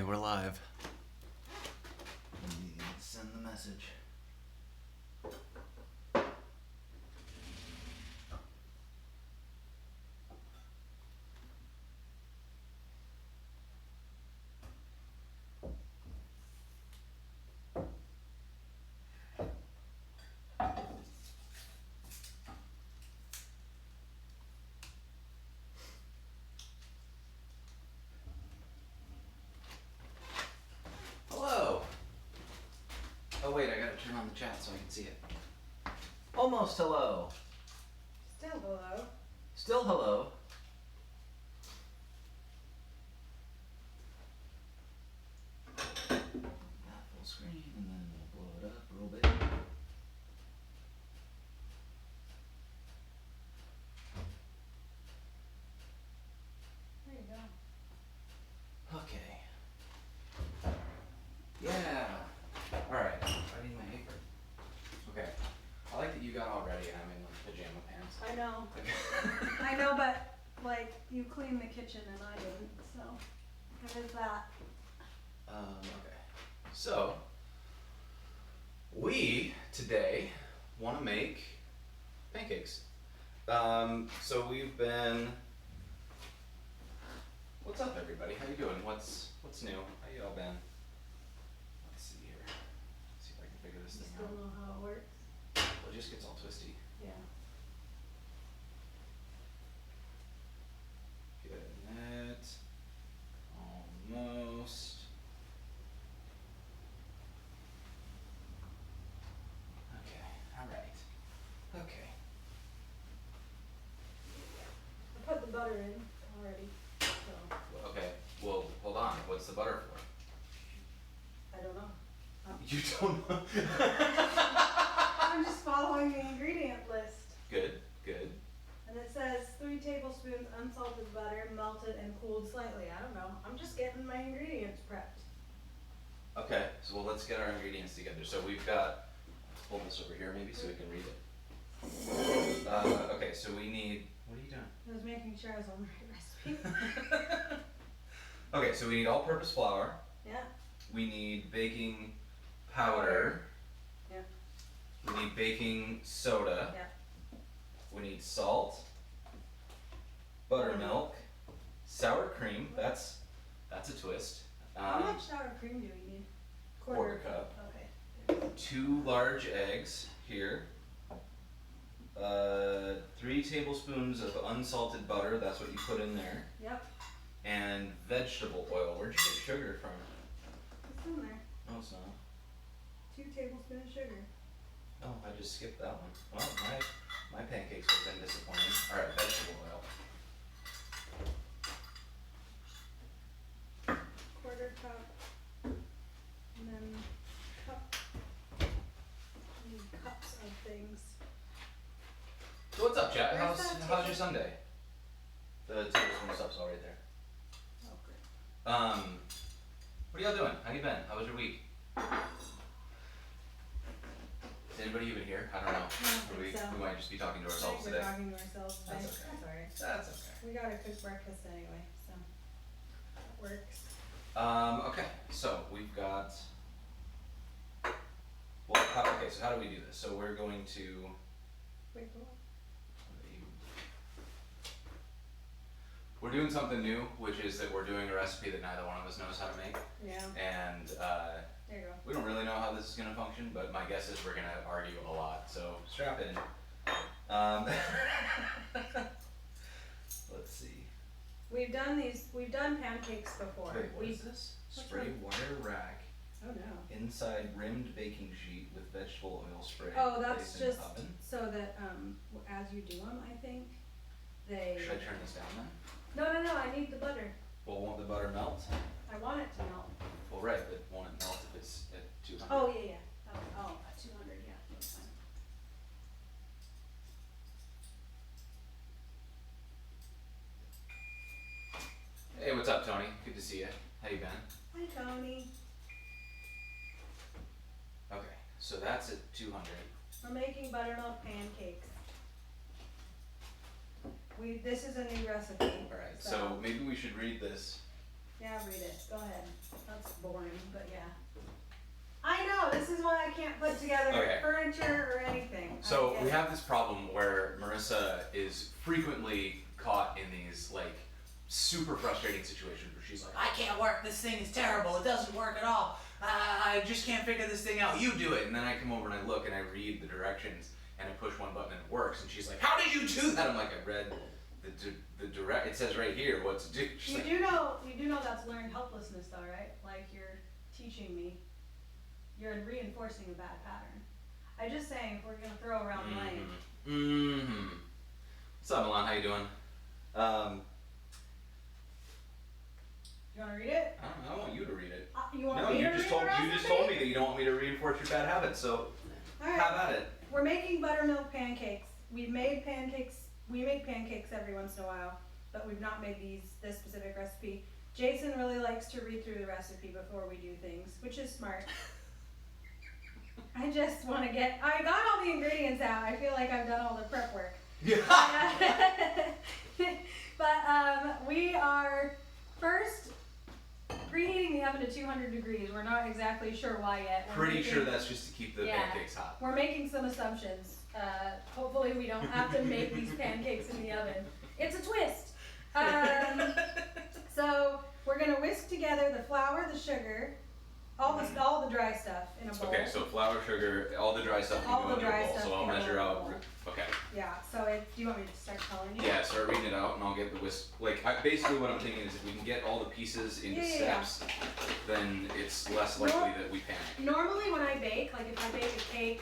we're live. Send the message. Hello! Oh wait, I gotta turn on the chat so I can see it. Almost hello. Still hello. Still hello. Not full screen, and then we'll blow it up a little bit. There you go. Okay. Yeah. Alright, I need my apron. Okay. I like that you got all ready and I'm in like pajama pants. I know. Okay. I know, but like you cleaned the kitchen and I didn't, so there's that. Okay. So, we today want to make pancakes. So we've been. What's up, everybody? How you doing? What's new? How you all been? Let's see here. Let's see if I can figure this You thing still out. know how it works? Well, it just gets all twisty. Yeah. Getting it. Almost. Okay. All right. Okay. I put the butter in already, so Okay. Well, hold on. What's the butter for? I don't know. You don't know. I'm just following the ingredient list. Good. Good. And it says 3 tablespoons unsalted butter, melted and cooled slightly. I don't know. I'm just getting my ingredients prepped. Okay. So well, let's get our ingredients together. So we've got. Let's pull this over here maybe so we can read it. Okay. So we need. What are you doing? I was making sure I was on the right recipe. Okay. So we need all-purpose flour. Yeah. We need baking powder. Yeah. We need baking soda. Yeah. We need salt, buttermilk, sour cream. That's a twist. How much sour cream do we need? Quarter cup. Okay. 2 large eggs here. 3 tablespoons of unsalted butter. That's what you put in there. Yep. And vegetable oil. Where'd you get sugar from? It's in there. No, it's not. 2 tablespoons of sugar. Oh, I just skipped that one. Well, my pancakes have been disappointing. All right, vegetable oil. Quarter cup. And then cup. I need cups of things. So what's up, chat? Where's that How's your Sunday? The tablespoon stuff's all right there. Oh, great. What are y'all doing? How you been? How was your week? Is anybody even here? I don't know. I don't think so. We might just be talking to I ourselves think we're today. talking to ourselves today. That's okay. That's alright. That's okay. We gotta cook breakfast anyway, so that works. Okay, so we've got. Well, okay. So how do we do this? So we're going to. Wait, what? We're doing something new, which is that we're doing a recipe that neither one of us knows how to make. Yeah. And There you go. we don't really know how this is going to function, but my guess is we're going to argue a lot. So strap in. Let's see. We've done pancakes before. Wait, what is this? Which Spray one? wire rack. Oh no. Inside rimmed baking sheet with vegetable oil spray. Oh, that's Place in just oven. so that as you do them, I think they. Should I turn this down then? No, I need the butter. Well, won't the butter melt? I want it to melt. Well, right, but won't it melt if it's at 200? Oh yeah. Oh, at 200, yeah, that's fine. Hey, what's up, Tony? Good to see you. How you been? Hi, Tony. Okay, so that's at 200. We're making buttermilk pancakes. This is a new recipe. All right, so maybe we should read this. Yeah, read it. Go ahead. Let's boring, but yeah. I know, this is why I can't put together Okay. furniture or anything. So we have this problem where Marissa is frequently caught in these like super frustrating situations where she's like, I can't work, this thing is terrible, it doesn't work at all. I just can't figure this thing out, you do it. And then I come over and I look and I read the directions and I push one button and it works. And she's like, how did you do that? I'm like, I read the direct, it says right here what to do. She's You like, do know that's learned helplessness though, right? Like you're teaching me, you're reinforcing a bad pattern. I'm just saying, if we're gonna throw around blame. What's up, Milan? How you doing? You wanna read it? I want you to read it. You want No, me you to just read told the you just recipe? told me that you don't want me to reinforce your bad habits. So Alright. have at it. We're making buttermilk pancakes. We've made pancakes. We make pancakes every once in a while, but we've not made this specific recipe. Jason really likes to read through the recipe before we do things, which is smart. I just want to I got all the ingredients out. I feel like I've done all the prep work. Yeah. But we are first preheating the oven to 200 degrees. We're not exactly sure why yet. Pretty sure that's just to keep the Yeah. pancakes hot. We're making some assumptions. Hopefully we don't have to make these pancakes in the oven. It's a twist. So we're gonna whisk together the flour, the sugar, all the dry stuff in a bowl. Okay, so flour, sugar, all the dry stuff All can the go in dry a bowl. stuff So I'll can go measure in a out. bowl. Okay. Yeah. So do you want me to start telling you? Yeah, start reading it out, and I'll get the whisk. Like, basically, what I'm thinking is if we can get all the pieces into Yeah. steps, then it's less likely that we panic. Normally when I bake, like if I bake a cake,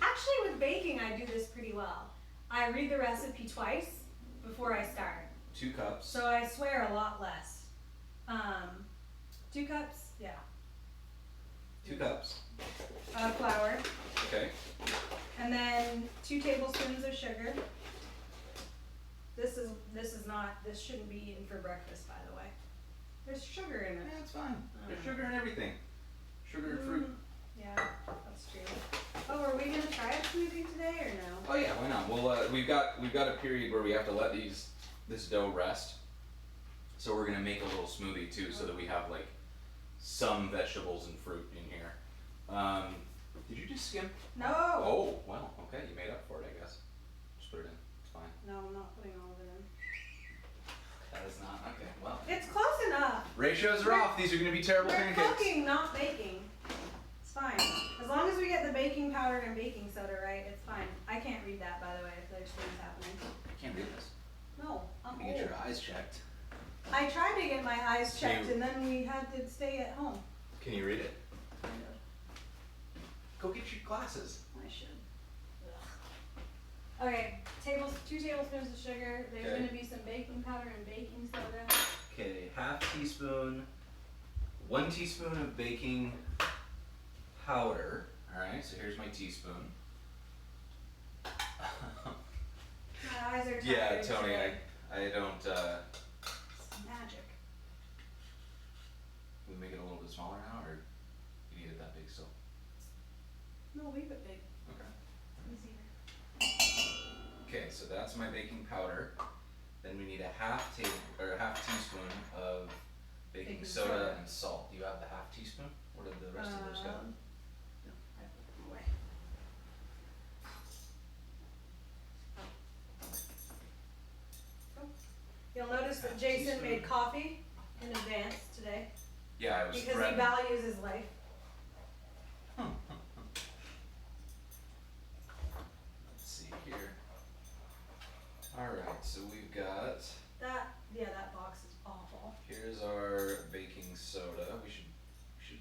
actually with baking I do this pretty well. I read the recipe twice before I start. 2 cups. So I swear a lot less. 2 cups, yeah. 2 cups. Flour, Okay. and then 2 tablespoons of sugar. This shouldn't be eaten for breakfast, by the way. There's sugar in it. Yeah, it's fine. There's sugar in everything. Sugar and fruit. Yeah, that's true. Oh, are we gonna try a smoothie today or no? Oh yeah, why not? Well, we've got a period where we have to let this dough rest. So we're gonna make a little smoothie too, so that we have like some vegetables and fruit in here. Did you just skim? No. Oh, well, okay, you made up for it, I guess. Just put it in. It's fine. No, I'm not putting all of it in. That is not okay. Well, It's close enough. ratios are off. These are gonna be terrible We're pancakes. cooking, not baking. It's fine. As long as we get the baking powder and baking soda right, it's fine. I can't read that, by the way, if there's things happening. I can't read this. No, I'm You get old. your eyes checked. I tried to get my eyes checked You- and then we had to stay at home. Can you read it? Kind of. Go get your glasses. I should. Ugh. Okay, 2 tablespoons of sugar. There's Okay. gonna be some baking powder and baking soda. Okay, 1/2 teaspoon, 1 teaspoon of baking powder. All right, so here's my teaspoon. My eyes are tired. Yeah, Tony, today. I don't. It's magic. We make it a little bit smaller now, or you need it that big still? No, leave it big. Okay. Easier. Okay, so that's my baking powder. Then we need a 1/2 teaspoon of baking soda and salt. Do you have the 1/2 teaspoon? Where did the rest of those go? No, I put them away. You'll notice that Jason made coffee in advance today Yeah, I was because he threatened. values his life. Let's see here. Alright, so we've got, That box is awful. here's our baking soda. We should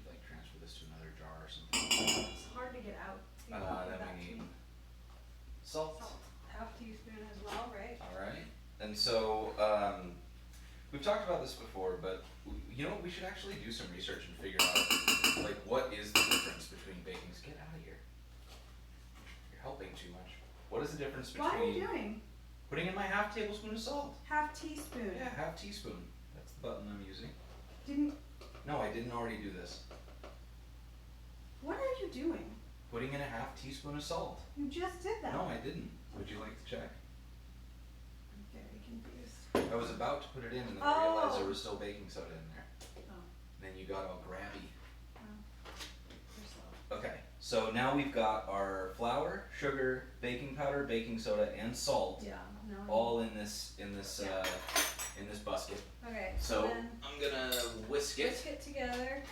like transfer this to another jar or something. It's hard to get out. You don't give Then that we to need me. salt. Salt, 1/2 teaspoon as well, right? Alright, and so, we've talked about this before, but you know what, we should actually do some research and figure out, like, what is the difference between baking, get out of here. You're helping too much. What is the difference between What are you doing? putting in my 1/2 tablespoon of salt? 1/2 teaspoon. Yeah, 1/2 teaspoon. That's the button I'm using. Didn't, No, I didn't already do this. what are you doing? Putting in a 1/2 teaspoon of salt. You just did that. No, I didn't. Would you like to check? I'm very confused. I was about to put it in and then I realized Oh. there was still baking soda in there. Oh. Then you got all grabby. You're slow. Okay, so now we've got our flour, sugar, baking powder, baking soda, and salt, Yeah. No. all in this basket. Okay. So then I'm gonna whisk whisk it. it together,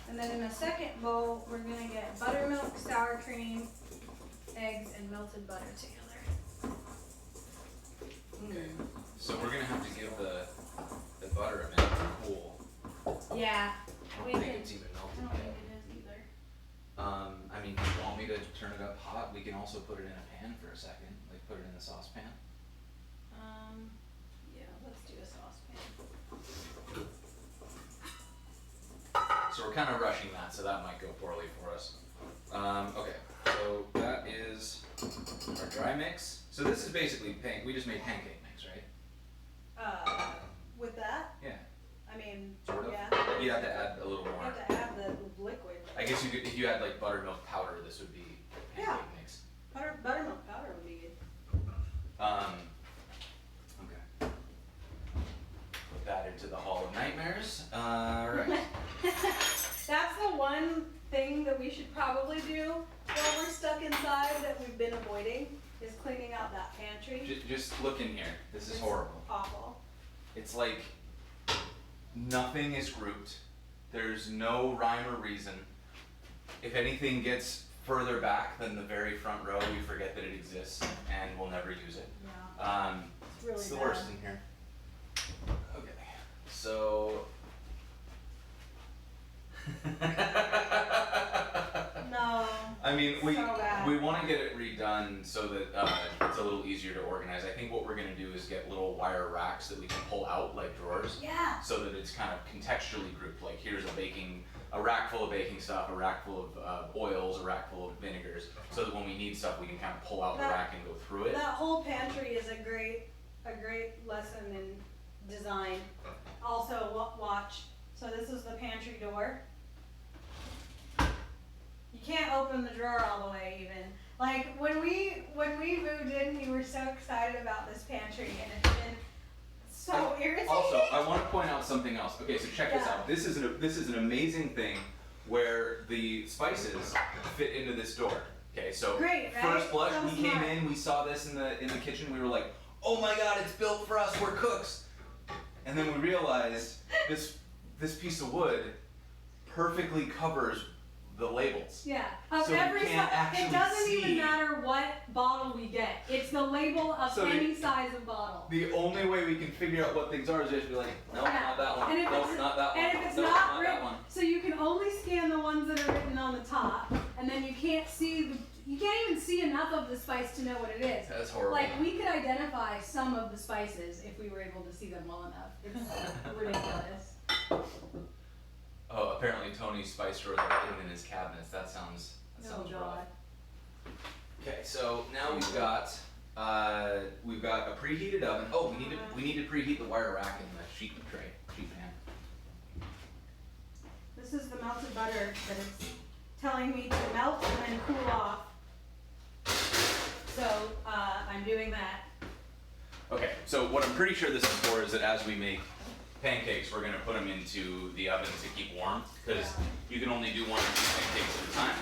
and then in the second bowl we're gonna get buttermilk, sour cream, eggs, and melted butter together. Okay. So we're gonna have to give the butter a minute to cool. Yeah. I We don't think can- it's even I melted don't think yet. it is either. I mean, do you want me to turn it up hot? We can also put it in a pan for a second, like put it in the saucepan. Yeah, let's do a saucepan. So we're kind of rushing that, so that might go poorly for us. Okay, so that is our dry mix. So this is basically we just made pancake mix, right? With that, Yeah, I mean, sort of. yeah. You'd have to add a little You more. have to add the liquid. I guess you could, if you had like buttermilk powder, this would be pancake Yeah. mix. Buttermilk powder would be good. Okay. Put that into the Hall of Nightmares. Right. That's the one thing that we should probably do while we're stuck inside that we've been avoiding, is cleaning out that pantry. Just look in here. This is It's horrible. Awful. It's like nothing is grouped. There's no rhyme or reason. If anything gets further back than the very front row, we forget that it exists and we'll never use it. Yeah. It's really It's the bad. worst in here. Okay, so. No. I mean, we So bad. want to get it redone so that it's a little easier to organize. I think what we're gonna do is get little wire racks that we can pull out like drawers, Yeah. so that it's kind of contextually grouped. Like here's a rack full of baking stuff, a rack full of oils, a rack full of vinegars, so that when we need stuff, we can kind of pull out the That- rack and go through it. That whole pantry is a great lesson in design. Also, watch. So this is the pantry door. You can't open the drawer all the way even. Like when we moved in, we were so excited about this pantry, and it's been so irritating. Also, I want to point out something else. Okay, so check this Yeah. out. This is an amazing thing where the spices fit into this door. Okay, so Great, right? first blush, So we came smart. in, we saw this in the kitchen, we were like, oh my god, it's built for us, we're cooks. And then we realized this piece of wood perfectly covers the labels. Yeah, of So you every can't size. actually It doesn't see. even matter what bottle we get. It's the label of So any size of bottle. The only way we can figure out what things are is just be like, no, Yeah. not that one, And if no, it's- not that one, And if it's no, not that written, one. so you can only scan the ones that are written on the top, and then you can't even see enough of the spice to know what it is. That's horrible. Like we could identify some of the spices if we were able to see them well enough. It's ridiculous. Oh, apparently Tony's spice drawers are hidden in his cabinets. That sounds Oh rough. God. Okay, so now we've got a preheated oven. Oh, we need to preheat the wire rack in the sheet pan. This is the melted butter that it's telling me to melt and then cool off. So I'm doing that. Okay, so what I'm pretty sure this is for is that as we make pancakes, we're gonna put them into the oven to keep warm, because you can only do 1 or 2 pancakes at a time.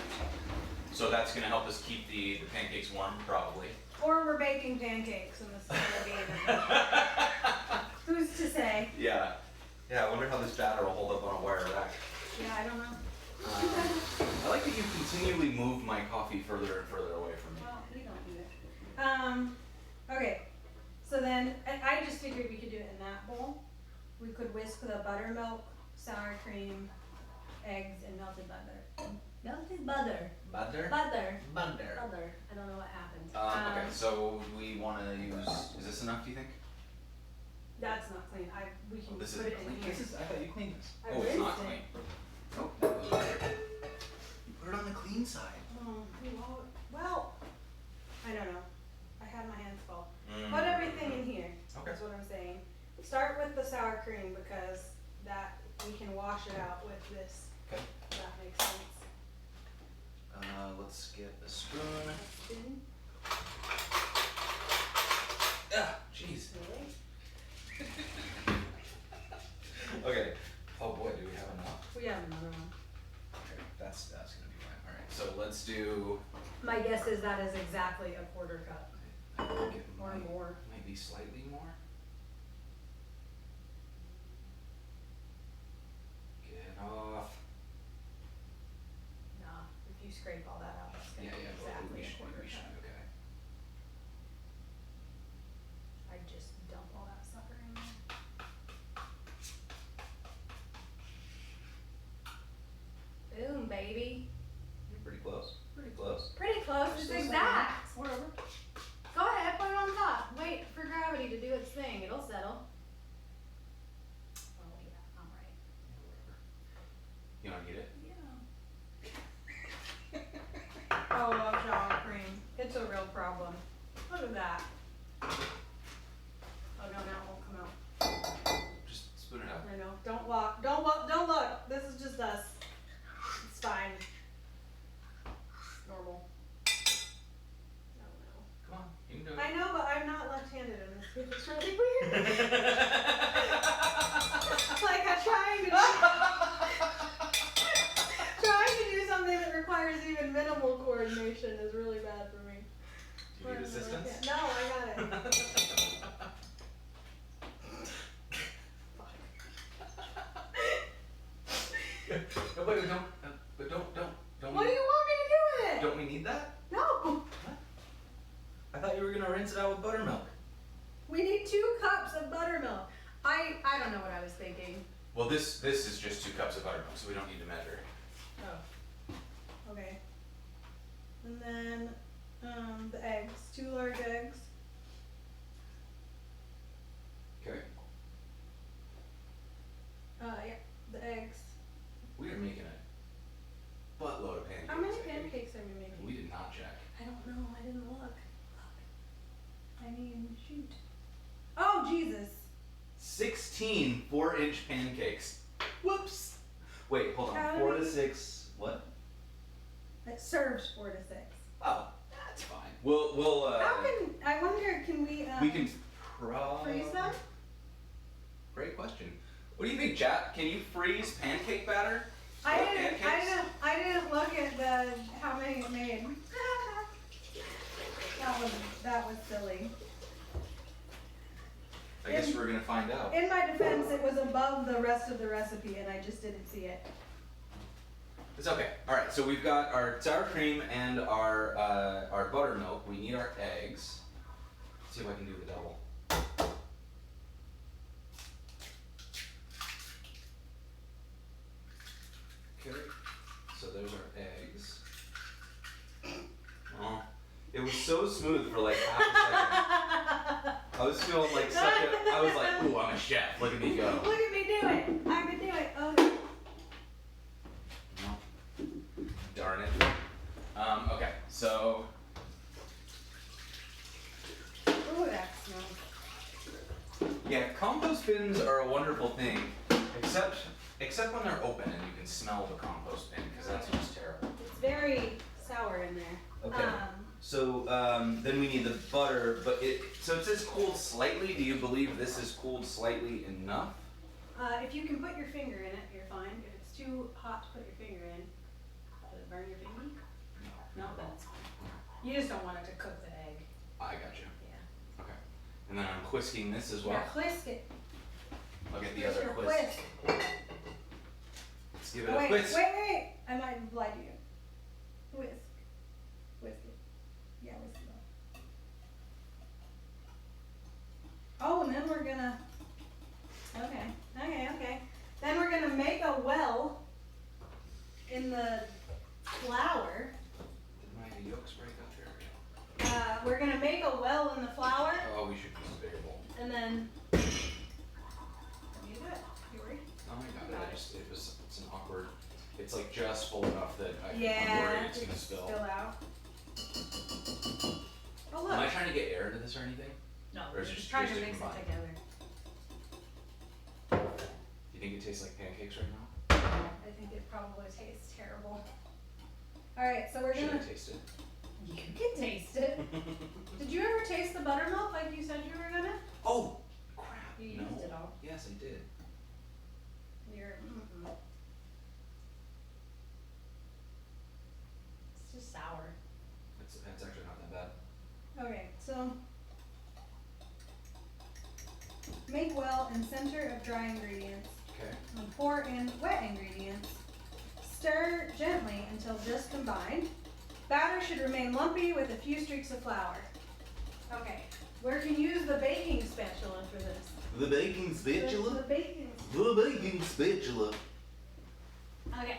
So that's gonna help us keep the pancakes warm, probably. Or we're baking pancakes and this is gonna be who's to say? Yeah. Yeah, I wonder how this batter will hold up on a wire rack. Yeah, I don't know. I like that you continually move my coffee further and further away from me. Well, we don't do it. Okay. So then I just figured we could do it in that bowl. We could whisk the buttermilk, sour cream, eggs, and melted butter. Melted butter. Butter? Butter. Butter. Butter. I don't know what happened. Okay, so we want to use, is this enough, do you think? That's not clean. We can This put is it in clean. here. I thought you cleaned this. I Oh, it's not rinsed it. clean. Nope, that was weird. You put it on the clean side. Well, I don't know. I had my hands full. Mm. Put everything in here. Okay. That's what I'm saying. Start with the sour cream because that we can wash it out with this. Okay. If that makes sense. Let's get a spoon. A spoon? Ah, jeez. Really? Okay. Oh boy, do we have enough? Okay, that's gonna be fine. All right, so let's do. My guess is that is exactly a quarter cup I think it or more. might be slightly more. Get off. Nah, if you scrape all that out, that's gonna Yeah, be yeah, exactly we a should, quarter we should, cup. okay. I just dump all that sucker in there. Boom, baby. You're pretty close. Pretty close. Pretty close. It's Still exact. Whatever. Go ahead, put it on top. Wait for gravity to do its thing. It'll settle. Oh yeah, I'm right. Yeah, whatever. You don't need it? Yeah. I love sour cream. It's a real problem. Look at that. Oh no, now it won't come out. Just spoon it out. I know. Don't walk. Don't look. Don't look. This is just us. It's fine. Normal. No, no. Come on, you can do it. I know, but I'm not left-handed in this. It's really weird. Like I'm trying to do something that requires even minimal coordination is really bad for me. Do you need assistance? No, I got it. No, wait, don't. But don't. What do you want me to do with it? Don't we need that? No. I thought you were gonna rinse it out with buttermilk. We need 2 cups of buttermilk. I don't know what I was thinking. Well, this is just 2 cups of buttermilk, so we don't need to measure. Oh. Okay. And then the eggs, 2 large eggs. Okay. Yeah, the eggs. We are making a buttload of pancakes. How many I think. pancakes are we making? We did not check. I don't know. I didn't look. I mean, shoot. Oh, Jesus. 16 4-inch pancakes. Whoops. Wait, hold How on. do 4 to we- 6. What? It serves 4 to 6. Oh, that's fine. We'll How can, I wonder, can we, we can freeze them? Great question. What do you think, chat? Can you freeze pancake batter? I Or didn't, pancakes? I didn't look at how many it made. That was silly. I guess we're gonna find out. In my defense, it was above the rest of the recipe and I just didn't see it. It's okay. All right, so we've got our sour cream and our buttermilk. We need our eggs. Let's see if I can do the double. Okay, so there's our eggs. Oh, it was so smooth for like half a second. I was feeling like I was like, ooh, I'm a chef. Look at me go. Look at me do it. I can do it. Okay. No. Darn it. Okay, so Ooh, that smells. yeah, compost bins are a wonderful thing, except when they're open and you can smell the compost bin because that's just terrible. It's very sour in there. Okay. So then we need the butter, but so it says cooled slightly. Do you believe this is cooled slightly enough? If you can put your finger in it, you're fine. If it's too hot to put your finger in, does it burn your finger? No, that's fine. You just don't want it to cook the egg. I got you. Yeah. Okay. And then I'm whisking this as well. Yeah, whisk it. I'll get the Here's other your whisk. Let's give it Oh, a wait, whisk. wait. I might have lied to you. Whisk. Whisk it. Yeah, whisk it up. Oh, and then we're gonna. Okay. Then we're gonna make a well in the flour. Did my yolks break up? There we go. We're gonna make a well in the flour, Oh, we should use a bigger bowl. and then. You do it. You worried? Oh my god, it's an awkward. It's like just full enough that I'm Yeah, worried it's gonna spill. out. Oh Am I look. trying to get air into this or anything? No, Or we're is it just trying to just mix it combine? together. Do you think it tastes like pancakes right now? I think it probably tastes terrible. Alright, so we're Should I gonna. taste it? You can taste it. Did you ever taste the buttermilk like you said you were gonna? Oh, crap. You no. used it all. Yes, I did. You're. dry ingredients Okay. and pour in wet ingredients. Stir gently until just combined. Batter should remain lumpy with a few streaks of flour. Okay, we can use the baking spatula for this. The baking spatula? The baking. The baking spatula. Okay,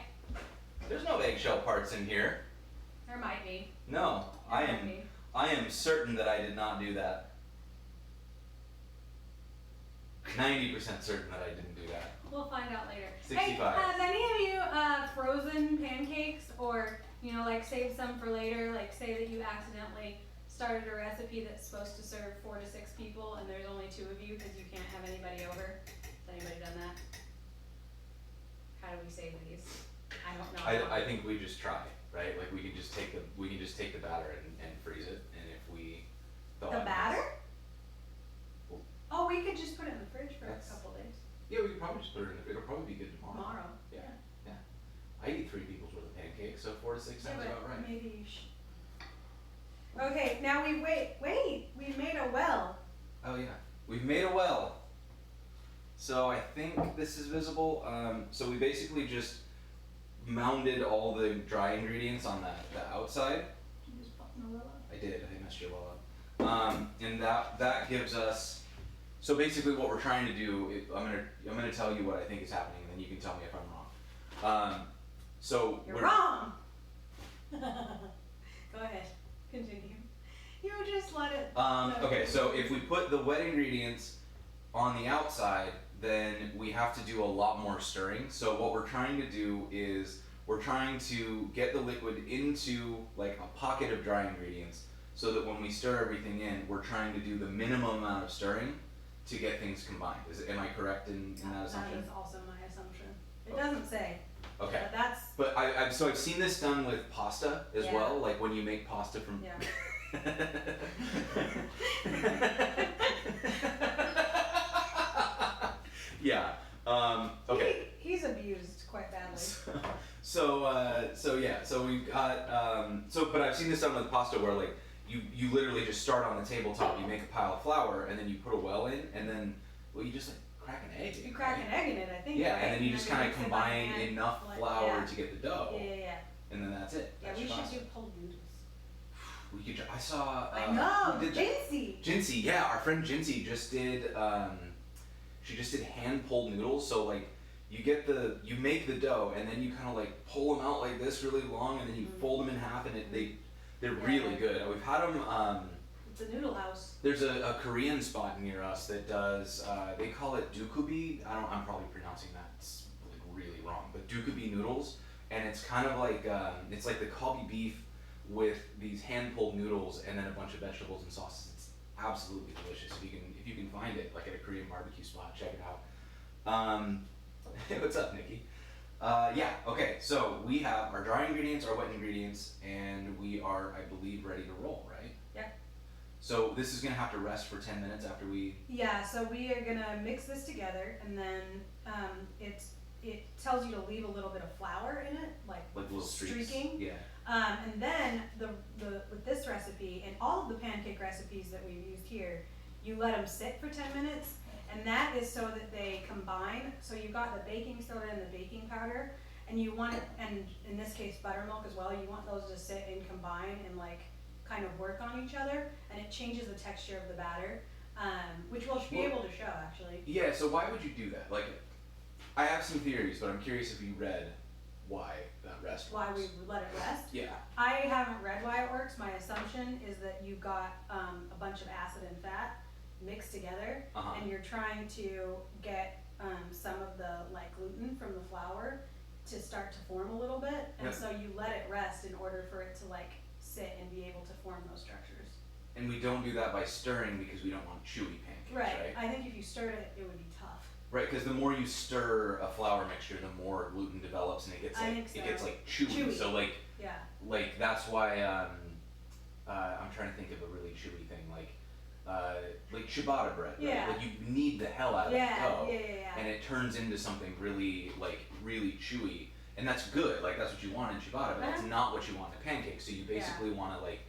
There's no eggshell parts in here. there might be. No, There might be. I am certain that I did not do that. 90% certain that I didn't do that. We'll find out later. 65. Hey, has any of you frozen pancakes, or like saved some for later? Like say that you accidentally started a recipe that's supposed to serve 4 to 6 people, and there's only 2 of you because you can't have anybody over. Has anybody done that? How do we save these? I don't know. I think we just try, right? Like we can just take the batter and freeze it, and if we The batter? Oh, we could just put it in the fridge for That's- a couple days. Yeah, we could probably just put it in the. It'll probably be good tomorrow. Tomorrow. Yeah. Yeah. I eat 3 people's worth of pancakes, so 4 to 6 sounds about right. Maybe you should. Okay, now we wait. We made a well. Oh yeah, we've made a well. So I think this is visible. So we basically just mounded all the dry ingredients on the outside. Did you just pop my well up? I did. I messed your well up. And that gives us. So basically, what we're trying to do, I'm gonna tell you what I think is happening, and then you can tell me if I'm wrong. So You're wrong. Go ahead. Continue. You just let it. Okay, so if we put the wet ingredients on the outside, then we have to do a lot more stirring. So what we're trying to do is we're trying to get the liquid into like a pocket of dry ingredients, so that when we stir everything in, we're trying to do the minimum amount of stirring to get things combined. Am I correct in that assumption? That is also my assumption. It doesn't say. Okay. But that's. But I've seen this done with pasta as Yeah. well, like when you make pasta from. Yeah. Yeah. Okay. He's abused quite badly. So yeah. So we've got. But I've seen this done with pasta where like you literally just start on the tabletop. You make a pile of flour and then you put a well in, and then you just like crack an egg. You crack an egg in it, I think. Yeah, right? and then you just kind of mix it by combine hand, enough like- flour yeah. to get the dough, Yeah. and then that's it. Yeah, That's we your should pasta. do pulled noodles. We could. I saw. I know, who did that? Jinsey. Jinsey, yeah, our friend Jinsey just did. She just did hand pulled noodles. So like, you make the dough, and then you kind of like pull them out like this really long, and then you fold them in half, and they're really good. We've had them. It's a noodle house. There's a Korean spot near us that does. They call it dukubi. I'm probably pronouncing that like really wrong, but dukubi noodles, and it's kind of like it's like the Kobe beef with these hand pulled noodles and then a bunch of vegetables and sauces. It's absolutely delicious. If you can find it like at a Korean barbecue spot, check it out. Hey, what's up, Nikki? Yeah. Okay. So we have our dry ingredients, our wet ingredients, and we are, I believe, ready to roll, right? Yep. So this is gonna have to rest for 10 minutes after we. Yeah, so we are gonna mix this together, and then it tells you to leave a little bit of flour in it, like Little streaks. streaking. Yeah. And then the with this recipe and all of the pancake recipes that we've used here, you let them sit for 10 minutes, and that is so that they combine. So you've got the baking soda and the baking powder, and you want it, and in this case buttermilk as well. You want those to sit and combine and like kind of work on each other, and it changes the texture of the batter, which we'll be able to show actually. Yeah. So why would you do that? Like, I have some theories, but I'm curious if you read why that rest. Why works. we let it rest. Yeah. I haven't read why it works. My assumption is that you've got a bunch of acid and fat mixed together, Uh-huh. and you're trying to get some of the like gluten from the flour to start to form a little bit, and Yep. so you let it rest in order for it to like sit and be able to form those structures. And we don't do that by stirring because we don't want chewy pancakes, right? I think if you stirred it, it would be tough. Right, because the more you stir a flour mixture, the more gluten develops, and it gets I like think so. it gets like chewy. Chewy. So like Yeah. that's why I'm trying to think of a really chewy thing like ciabatta bread. Right? Yeah. Like you need the hell out of Yeah. the dough, Yeah. and it turns into something really really chewy, and that's good. Like that's what you want in ciabatta, but that's Uh-huh. not what you want in pancakes. So you basically want to like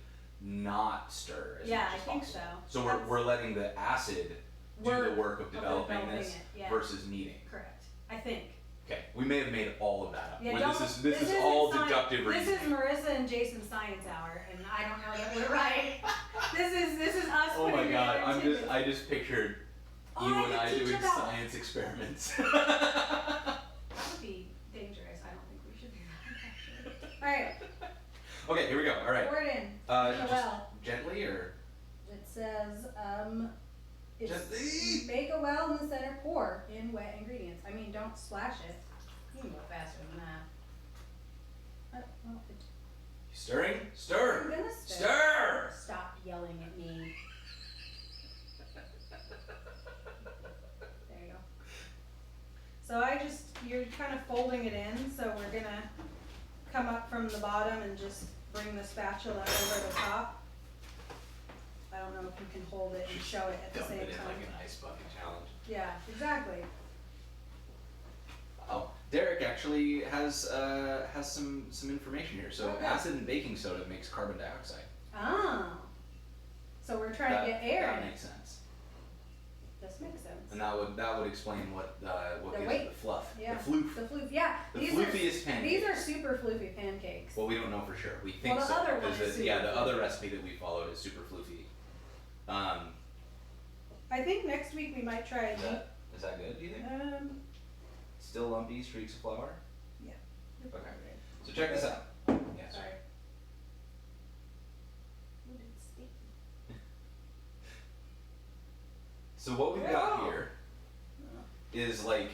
not stir as Yeah, much I as think possible. so. So we're letting the acid do the work of developing this it, yeah. versus needing. Correct. I think. Okay, we may have made all of that up. Yeah, Where don't- this is all isn't deductive This reasoning. is Marissa and Jason's science hour, and I don't know that we're right. This is us Oh my putting god, together tidbits. I just pictured Oh, you I and could I teach doing about- science experiments. That would be dangerous. I don't think we should do that. Alright, Okay, here we go. All right. pour it in. Make a Just well. gently or It says, it's gently. make a well in the center, pour in wet ingredients. I mean, don't splash it. You can go faster than that. Well, Stirring? I'm Stir. gonna Stir. Stop yelling at me. There you go. So you're kind of folding it in, so we're gonna come up from the bottom and just bring the spatula over the top. I don't know if you can hold it and show it at the Dump same it in time. like an ice bucket challenge. Yeah, exactly. Oh, Derek actually has some information here. So Okay. acid and baking soda makes carbon dioxide. Ah. So we're trying to get air That in it. makes sense. This makes sense. And that would explain what The gives it weight. the fluff, Yeah. the floof, The floof, yeah. the These floofiest are, pancakes. these are super floofy pancakes. Well, we don't know for sure. We think Well, the so. other one because is yeah, super the other floofy. recipe that we followed is super floofy. I think next week we might try Is that good? Do you think? Still lumpy streaks of flour. Yeah. Okay. So check this out. Yeah, Sorry. Ooh, it's sticky. So what we've got Whoa. here is like,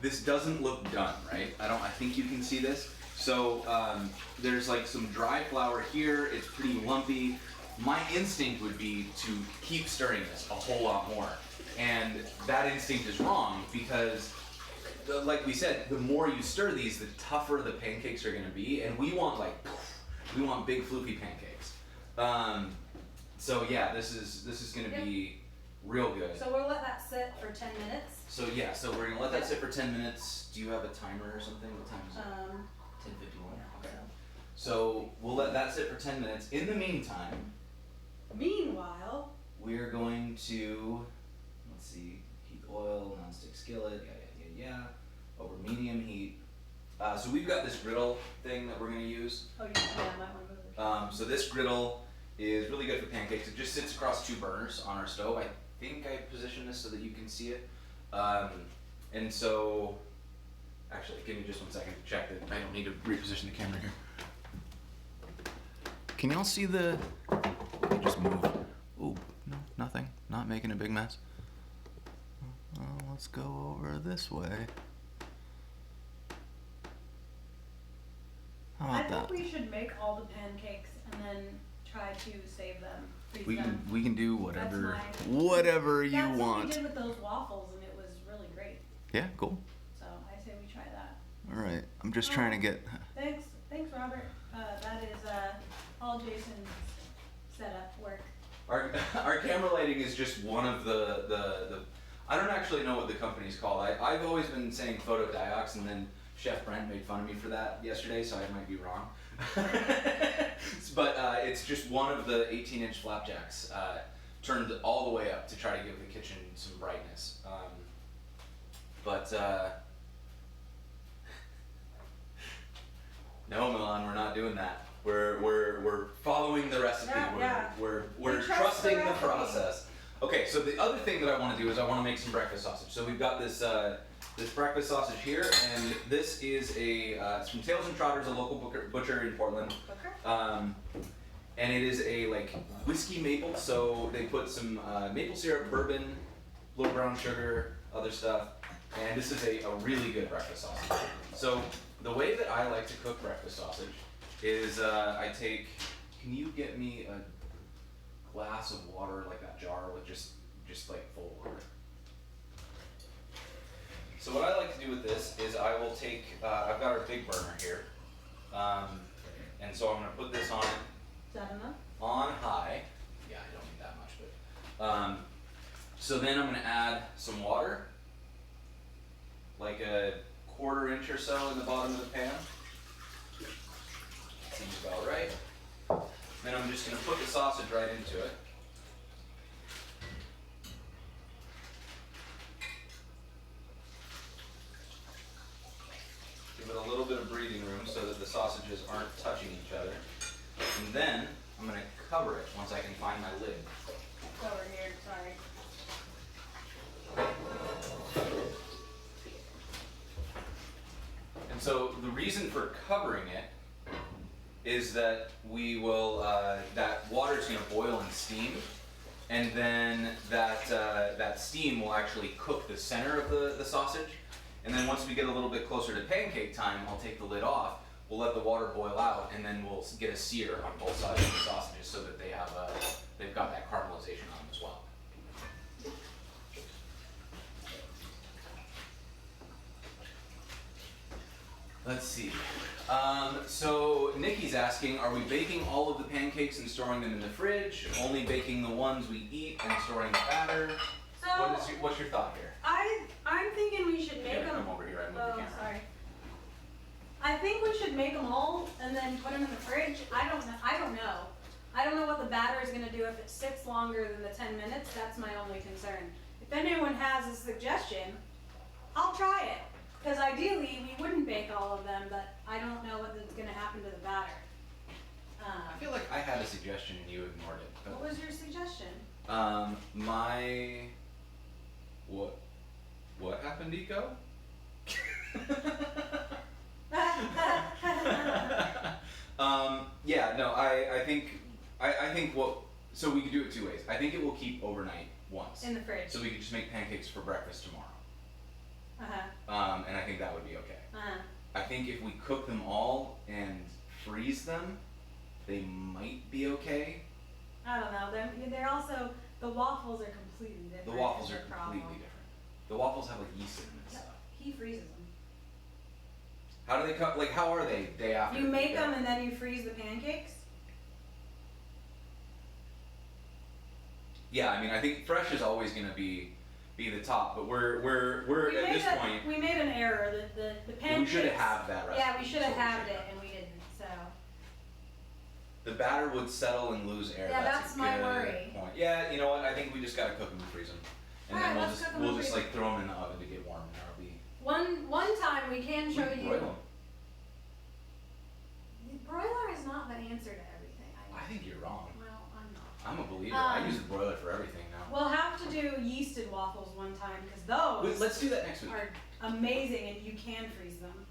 this doesn't look done, right? I think you can see this. So there's like some dry flour here. It's pretty lumpy. My instinct would be to keep stirring this a whole lot more. And that instinct is wrong because, like we said, the more you stir these, the tougher the pancakes are gonna be. And we want we want big floofy pancakes. So yeah, this is gonna be real good. So we'll let that sit for 10 minutes. So yeah, so we're gonna let that sit for 10 minutes. Do you have a timer or something? What time is it? 10:51. Okay. So we'll let that sit for 10 minutes. In the meantime, Meanwhile, we're going to, let's see, heat oil, nonstick skillet, yeah, over medium heat. So we've got this griddle thing that we're gonna use. oh, yeah, I might want to move it. So this griddle is really good for pancakes. It just sits across 2 burners on our stove. I think I positioned this so that you can see it. And so, actually, give me just 1 second to check that I don't need to reposition the camera here. Can y'all see the, let me just move. Ooh, no, nothing, not making a big mess. Let's go over this way. How I about think that? we should make all the pancakes and then try to save them, freeze We them. can do whatever That's whatever you That's what want. we did with those waffles, and it was really great. Yeah, cool. So I say we try that. All right, I'm just trying to get. Thanks, Robert. That is all Jason's setup work. Our camera lighting is just one of the I don't actually know what the company's called. I've always been saying photodiox, and then Chef Brent made fun of me for that yesterday, so I might be wrong. But it's just one of the 18-inch flapjacks turned all the way up to try to give the kitchen some brightness. No, Milan, we're not doing that. We're following the recipe. Yeah, We're We trust the trusting the recipe. process. Okay, so the other thing that I want to do is I want to make some breakfast sausage. So we've got this this breakfast sausage here, and this is it's from Tails and Trotters, a local butcher in Portland. Okay. And it is a like whiskey maple, so they put some maple syrup, bourbon, little brown sugar, other stuff, and this is a really good breakfast sausage. So the way that I like to cook breakfast sausage is I take, can you get me a glass of water, like that jar with just like full water? So what I like to do with this is I will take, I've got our big burner here, and so I'm gonna put this on Is that enough? on high. Yeah, I don't need that much, but so then I'm gonna add some water, like a 1/4 inch or so in the bottom of the pan. Seems about right. Then I'm just gonna put the sausage right into it. breathing room so that the sausages aren't touching each other. And then I'm gonna cover it once I can find my lid. It's over here, sorry. And so the reason for covering it is that we will, that water's gonna boil and steam, and then that steam will actually cook the center of the sausage. And then once we get a little bit closer to pancake time, I'll take the lid off, we'll let the water boil out, and then we'll get a sear on both sides of the sausages so that they've got that caramelization on them as well. Let's see. So Nikki's asking, are we baking all of the pancakes and storing them in the fridge? Only baking the ones we eat and storing the batter? So What's your thought here? I'm thinking we should make You gotta them. come over here. I moved the Oh, camera. sorry. I think we should make them all and then put them in the fridge. I don't know. I don't know what the batter is gonna do if it sits longer than the 10 minutes. That's my only concern. If anyone has a suggestion, I'll try it. Because ideally, we wouldn't bake all of them, but I don't know what's gonna happen to the batter. I feel like I had a suggestion and you ignored it. What was your suggestion? What happened, Eco? Yeah, no, I think so we could do it two ways. I think it will keep overnight once. In the fridge. So we could just make pancakes for breakfast tomorrow. Uh-huh. And I think that would be okay. Uh-huh. I think if we cook them all and freeze them, they might be okay. I don't know. They're also, the waffles are completely different. The waffles is are the problem. completely different. The waffles have like yeast in them and stuff. He freezes them. How do they cut? Like, how are they day after? You make them and then you freeze the pancakes? Yeah, I mean, I think fresh is always gonna be the top, but we're We at made this point. We made an error. The pancakes. We should have that recipe. Yeah, we should have so had should it have. and we didn't, so. The batter would settle and lose air. Yeah, that's that's a my good worry. point. Yeah, you know what? I think we just gotta cook them and freeze them, and Alright, then let's cook 'em and we'll just freeze like throw them in the oven to get warm, and that'll be. One time we can show We can you. broil 'em. The broiler is not the answer to everything. I think you're wrong. Well, I'm not. I'm a believer. I Um, use the broiler for everything now. We'll have to do yeasted waffles one time because those Let's do that next week. are amazing and you can freeze them.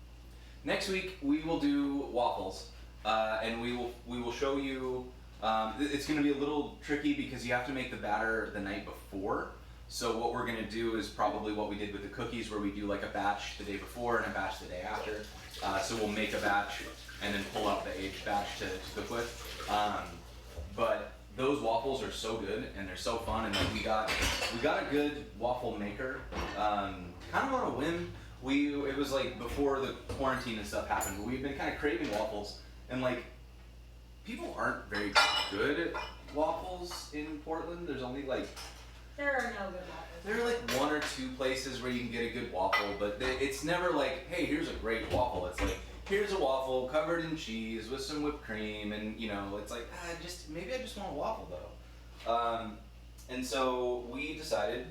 Next week we will do waffles, and we will show you. It's going to be a little tricky because you have to make the batter the night before. So what we're going to do is probably what we did with the cookies, where we do like a batch the day before and a batch the day after. So we'll make a batch and then pull out the aged batch to cook with. But those waffles are so good and they're so fun, and like we got a good waffle maker, kind of on a whim. It was like before the quarantine and stuff happened, but we've been kind of craving waffles, and like people aren't very good at waffles in Portland. There's only like There are no good waffles. there are like one or two places where you can get a good waffle, but it's never like, hey, here's a great waffle. It's like, here's a waffle covered in cheese with some whipped cream, and you know, it's like, maybe I just want a waffle though. And so we decided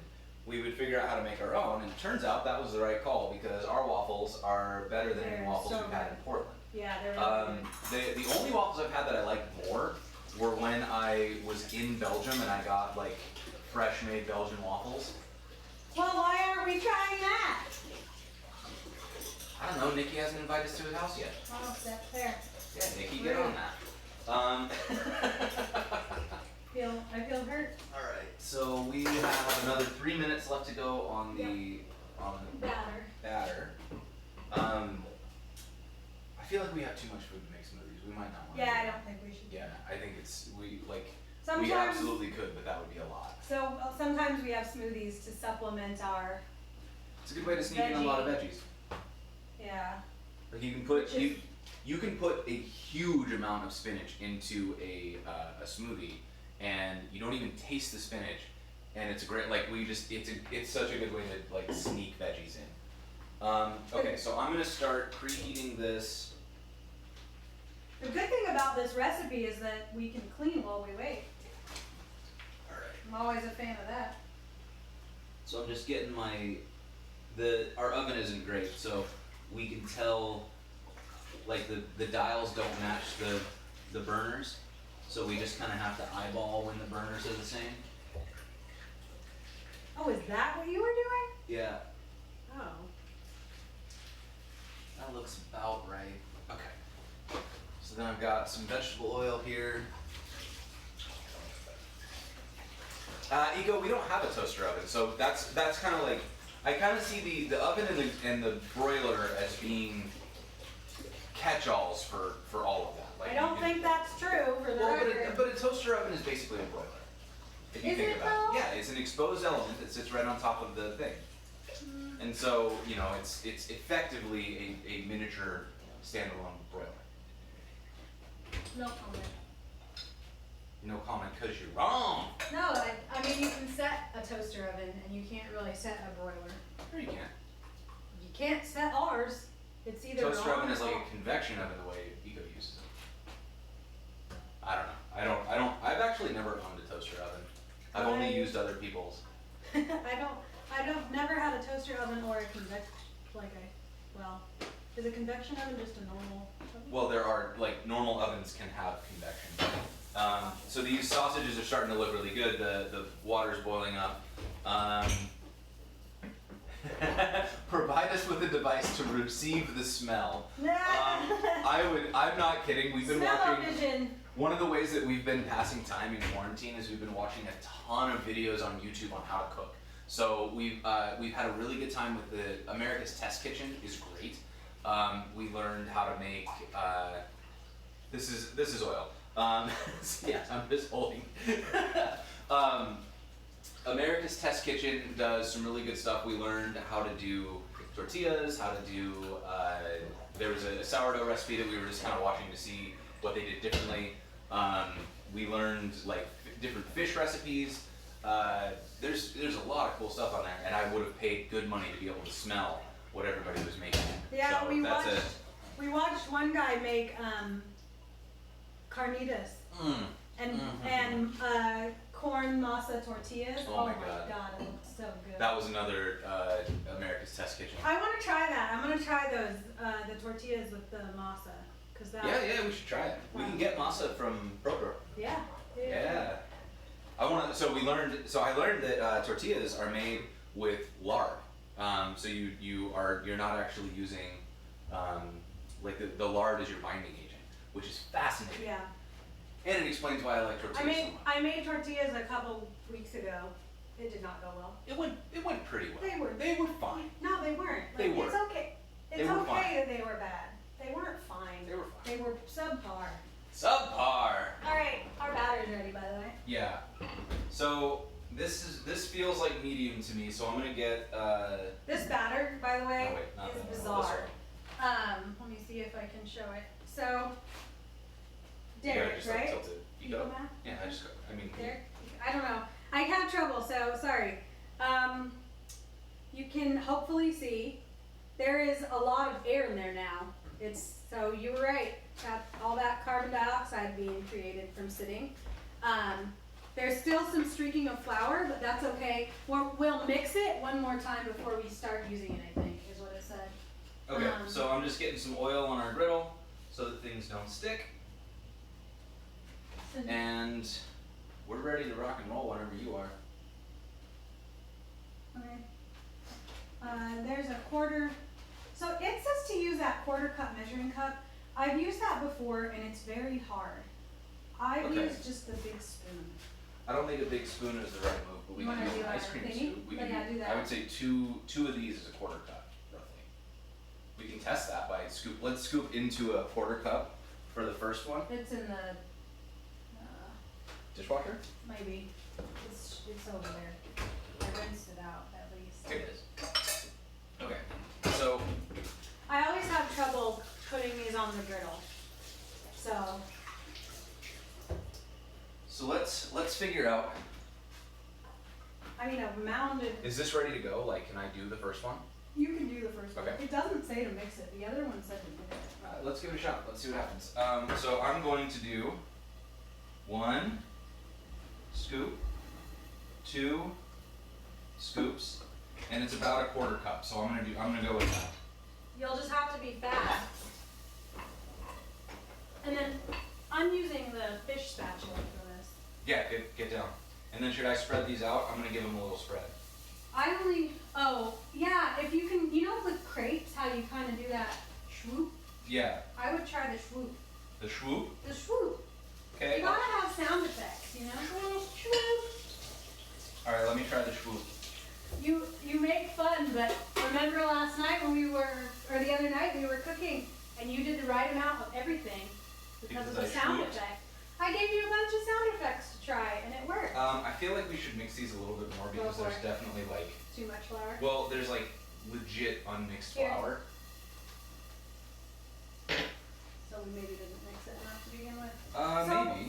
we would figure out how to make our own, and it turns out that was the right call because our waffles are better than any They're waffles so we've had in good. Portland. Yeah, they're really good. The only waffles I've had that I liked more were when I was in Belgium and I got like fresh made Belgian waffles. Well, why aren't we trying that? I don't know, Nikki hasn't invited us to his house yet. Oh, that's fair. Yeah, Nikki, get on that. I feel hurt. Alright, so we have another 3 minutes left to go on the Batter. batter. I feel like we have too much food to make smoothies. We might not want to. Yeah, I don't think we should. Yeah, I think we Sometimes, absolutely could, but that would be a lot. So sometimes we have smoothies to supplement our, It's a good way to sneak in a lot of veggies. yeah. Like you can put Which is- you can put a huge amount of spinach into a smoothie, and you don't even taste the spinach, and it's a great it's such a good way to like sneak veggies in. Okay, so I'm gonna start preheating this. The good thing about this recipe is that we can clean while we wait. All right. I'm always a fan of that. So I'm just getting our oven isn't great, so we can tell like the dials don't match the burners, so we just kind of have to eyeball when the burners are the same. Oh, is that what you were doing? Yeah, Oh. that looks about right. Okay. So then I've got some vegetable oil here. Eco, we don't have a toaster oven, so that's kind of like, I kind of see the oven and the broiler as being catch-alls for all of that. Like I don't you can- think that's true for the Well, record. but a toaster oven is basically a broiler. If you Is think it about though? it. Yeah, it's an exposed element that sits right on top of the thing. And so, you know, it's effectively a miniature standalone broiler. No comment. No comment, because you're wrong. No, I mean, you can set a toaster oven and you can't really set a broiler. Sure you can. You can't set ours. It's either Toaster on oven or is like off. a convection oven the way Eco uses it. I don't know. I've actually never owned a toaster oven. I've only I- used other people's. I don't, never had a toaster oven or a is a convection oven just a normal oven? Well, there are, like, normal ovens can have convection. So these sausages are starting to look really good. The water's boiling up. Provide us with a device to receive the smell. I'm not kidding. We've been watching. Smell-o-vision. One of the ways that we've been passing time in quarantine is we've been watching a ton of videos on YouTube on how to cook. So we've had a really good time with the America's Test Kitchen is great. We learned how to make this is oil. Yes, I'm just holding. America's Test Kitchen does some really good stuff. We learned how to do tortillas, how to do. There was a sourdough recipe that we were just kind of watching to see what they did differently. We learned like different fish recipes. There's a lot of cool stuff on there, and I would have paid good money to be able to smell what everybody was making. Yeah, So we that's watched one guy make carnitas and corn masa tortillas. Oh my god, it looks so good. That was another America's Test Kitchen. I want to try that. I'm gonna try those the tortillas with the masa, cause that. Yeah, we should try it. We can get masa from Proctor. Yeah. Yeah. I learned that tortillas are made with lard. So you're not actually using like the lard is your binding agent, which is fascinating. Yeah. And it explains why I like tortillas so much. I made tortillas a couple weeks ago. It did not go well. It went pretty well. They were fine. No, they weren't. They were. It's okay. They It's were okay fine. that they were bad. They weren't fine. They were fine. They were subpar. Subpar. All right, our batter's ready, by the way. Yeah. So this feels like medium to me. So I'm gonna get. This batter, by the way, Oh, wait, not is that one, bizarre. this Let me see if I can show it. So, You gotta Derek, just, like, right? tilt it. You You go. go back? Yeah, I just go. I mean. Derek? I don't know. I have trouble, so sorry. You can hopefully see there is a lot of air in there now. So you were right. Got all that carbon dioxide being created from sitting. There's still some streaking of flour, but that's okay. We'll mix it one more time before we start using it, I think, is what it said. Okay, so I'm just getting some oil on our griddle so that things don't stick. And we're ready to rock and roll whenever you are. Okay. There's a quarter. So it says to use that quarter cup measuring cup. I've used that before and it's very hard. I've Okay. used just the big spoon. I don't think a big spoon is the right move, but we You can wanna do do an ice a cream thingy? scoop. We Yeah, can do that. I would say two of these is a quarter cup, roughly. We can test that by scoop. Let's scoop into a quarter cup for the first one. It's in the, Dishwasher? maybe, it's over there. I rinsed it out at least. Here it is. Okay, so I always have trouble putting these on the griddle. So, let's figure out. I mean, I've mounded, Is this ready to go? Like, can I do the first one? you can do the first one. Okay. It doesn't say to mix it, the other one said to mix it. Let's give it a shot. Let's see what happens. So I'm going to do 1 scoop, 2 scoops, and it's about a quarter cup. So I'm gonna go with that. You'll just have to be fast. fish spatula for this. Yeah, get down. And then should I spread these out? I'm gonna give them a little spread. Oh, yeah, if you can, you know with crepes, how you kind of do that swoop? Yeah. I would try the swoop. The swoop? The swoop. Okay. You gotta have sound effects, you know? Swoop. Alright, let me try the swoop. You make fun, but remember last night when or the other night we were cooking and you did the right amount of everything because of the sound effect. I gave you a bunch of sound effects to try and it worked. I feel like we should mix these a little bit more because there's definitely like... Too much flour? Well, there's like legit unmixed Here. flour. So we maybe didn't mix it enough to begin with. Maybe.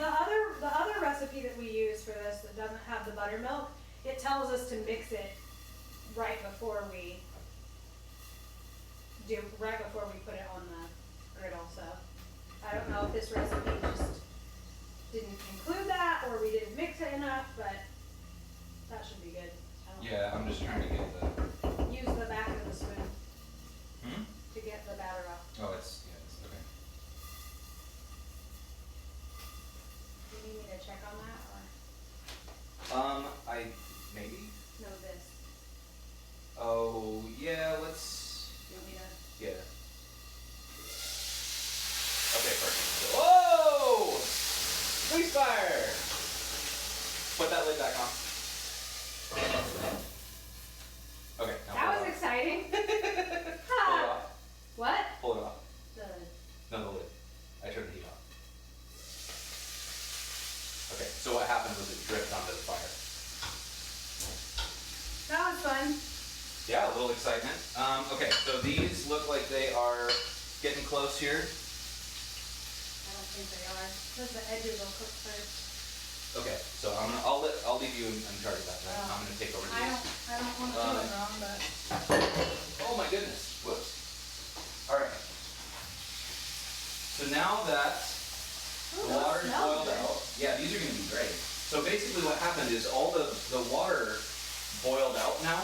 The other recipe that we use for this that doesn't have the buttermilk, it tells us to mix it right before we put it on the griddle. So I don't know if this recipe just didn't include that or we didn't mix it enough, but that should be good. Yeah, I'm just trying to get the... Use the back of the spoon Hmm? to get the batter up. Oh, it's okay. Do you need me to check on that Maybe? or no this? Oh, yeah, let's... Do you want me to? Yeah. Okay, perfect. Whoa! Police fire! Put that lid back on. Okay, now That pull was it exciting. off. Pull it Ha! off. What? Pull it off. The No, the lid. I turned the heat off. Okay, so what happened was it dripped onto the fire. That was fun. Yeah, a little excitement. Okay, so these look like they are getting close here. I don't think they are. Because the edges will cook first. Okay, so I'll leave you in charge of that. Then. I'm gonna take over these. I don't want to do it wrong, but Oh my goodness. Whoops. All right. So now that the water's boiled out, yeah, these are gonna be great. So basically, what happened is all the water boiled out now,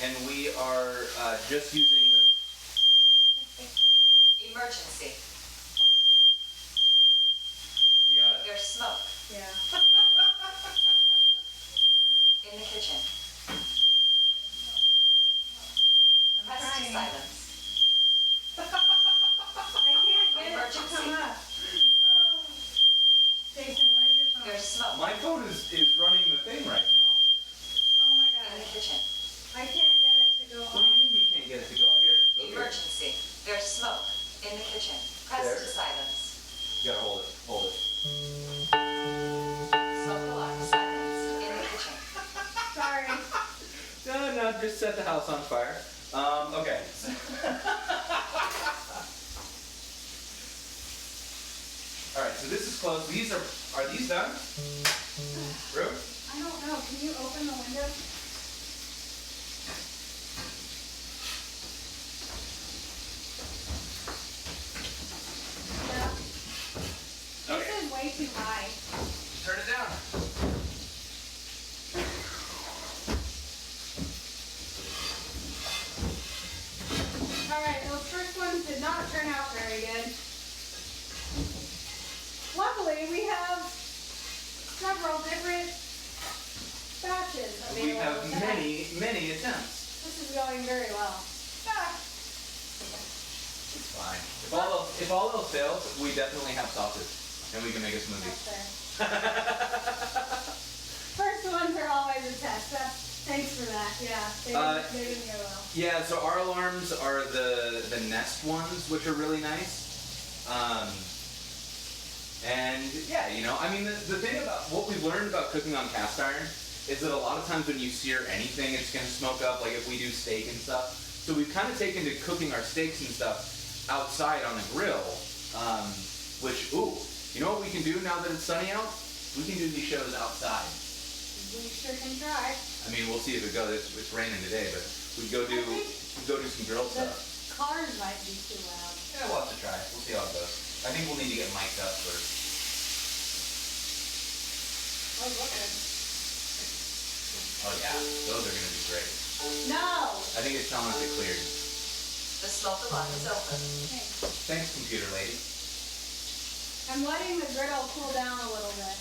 and we are just using the Emergency. You got it? There's smoke yeah. in the kitchen. I'm Press to trying. silence. I can't get it to come up. Jason, where's your phone? There's smoke My phone is running the thing right now. Oh my in the god. kitchen. I can't get it to go What do off. you mean you can't get it to go out here? Go here. Emergency. There's smoke in the kitchen. Press There. to silence. You gotta hold it. Hold it. Smoke alarm. Silence in the kitchen. Sorry. No, just set the house on fire. Okay. All right, so this is close. These are these done? Rue? I don't know. Can you open the window? Yeah. Okay. This is way too high. Turn it down. Alright, those first ones did not turn out very good. Luckily, we have several different batches We available. have to us. many attempts. This is going very well. Ah, It's fine. If all else fails, we definitely have sausage, and we can make a smoothie. that's fair. First ones are always a test. Thanks for that. Yeah, they didn't go well. Yeah, so our alarms are the Nest ones, which are really nice. And yeah, you know, I mean, the thing about what we've learned about cooking on cast iron is that a lot of times when you sear anything, it's gonna smoke up, like if we do steak and stuff. So we've kind of taken to cooking our steaks and stuff outside on the grill, which, ooh, you know what we can do now that it's sunny out? We can do these shows outside. We sure can try. I mean, we'll see if it goes. It's raining today, but we go do some grill The stuff. cars might be too loud. Yeah, we'll have to try. We'll see how it goes. I think we'll need to get mic'd up first. Oh, look good. Oh yeah, those are gonna be great. No! I think it's telling us it cleared. The smoke alarm is open. Thanks. Thanks, computer lady. I'm letting the griddle cool down a little bit.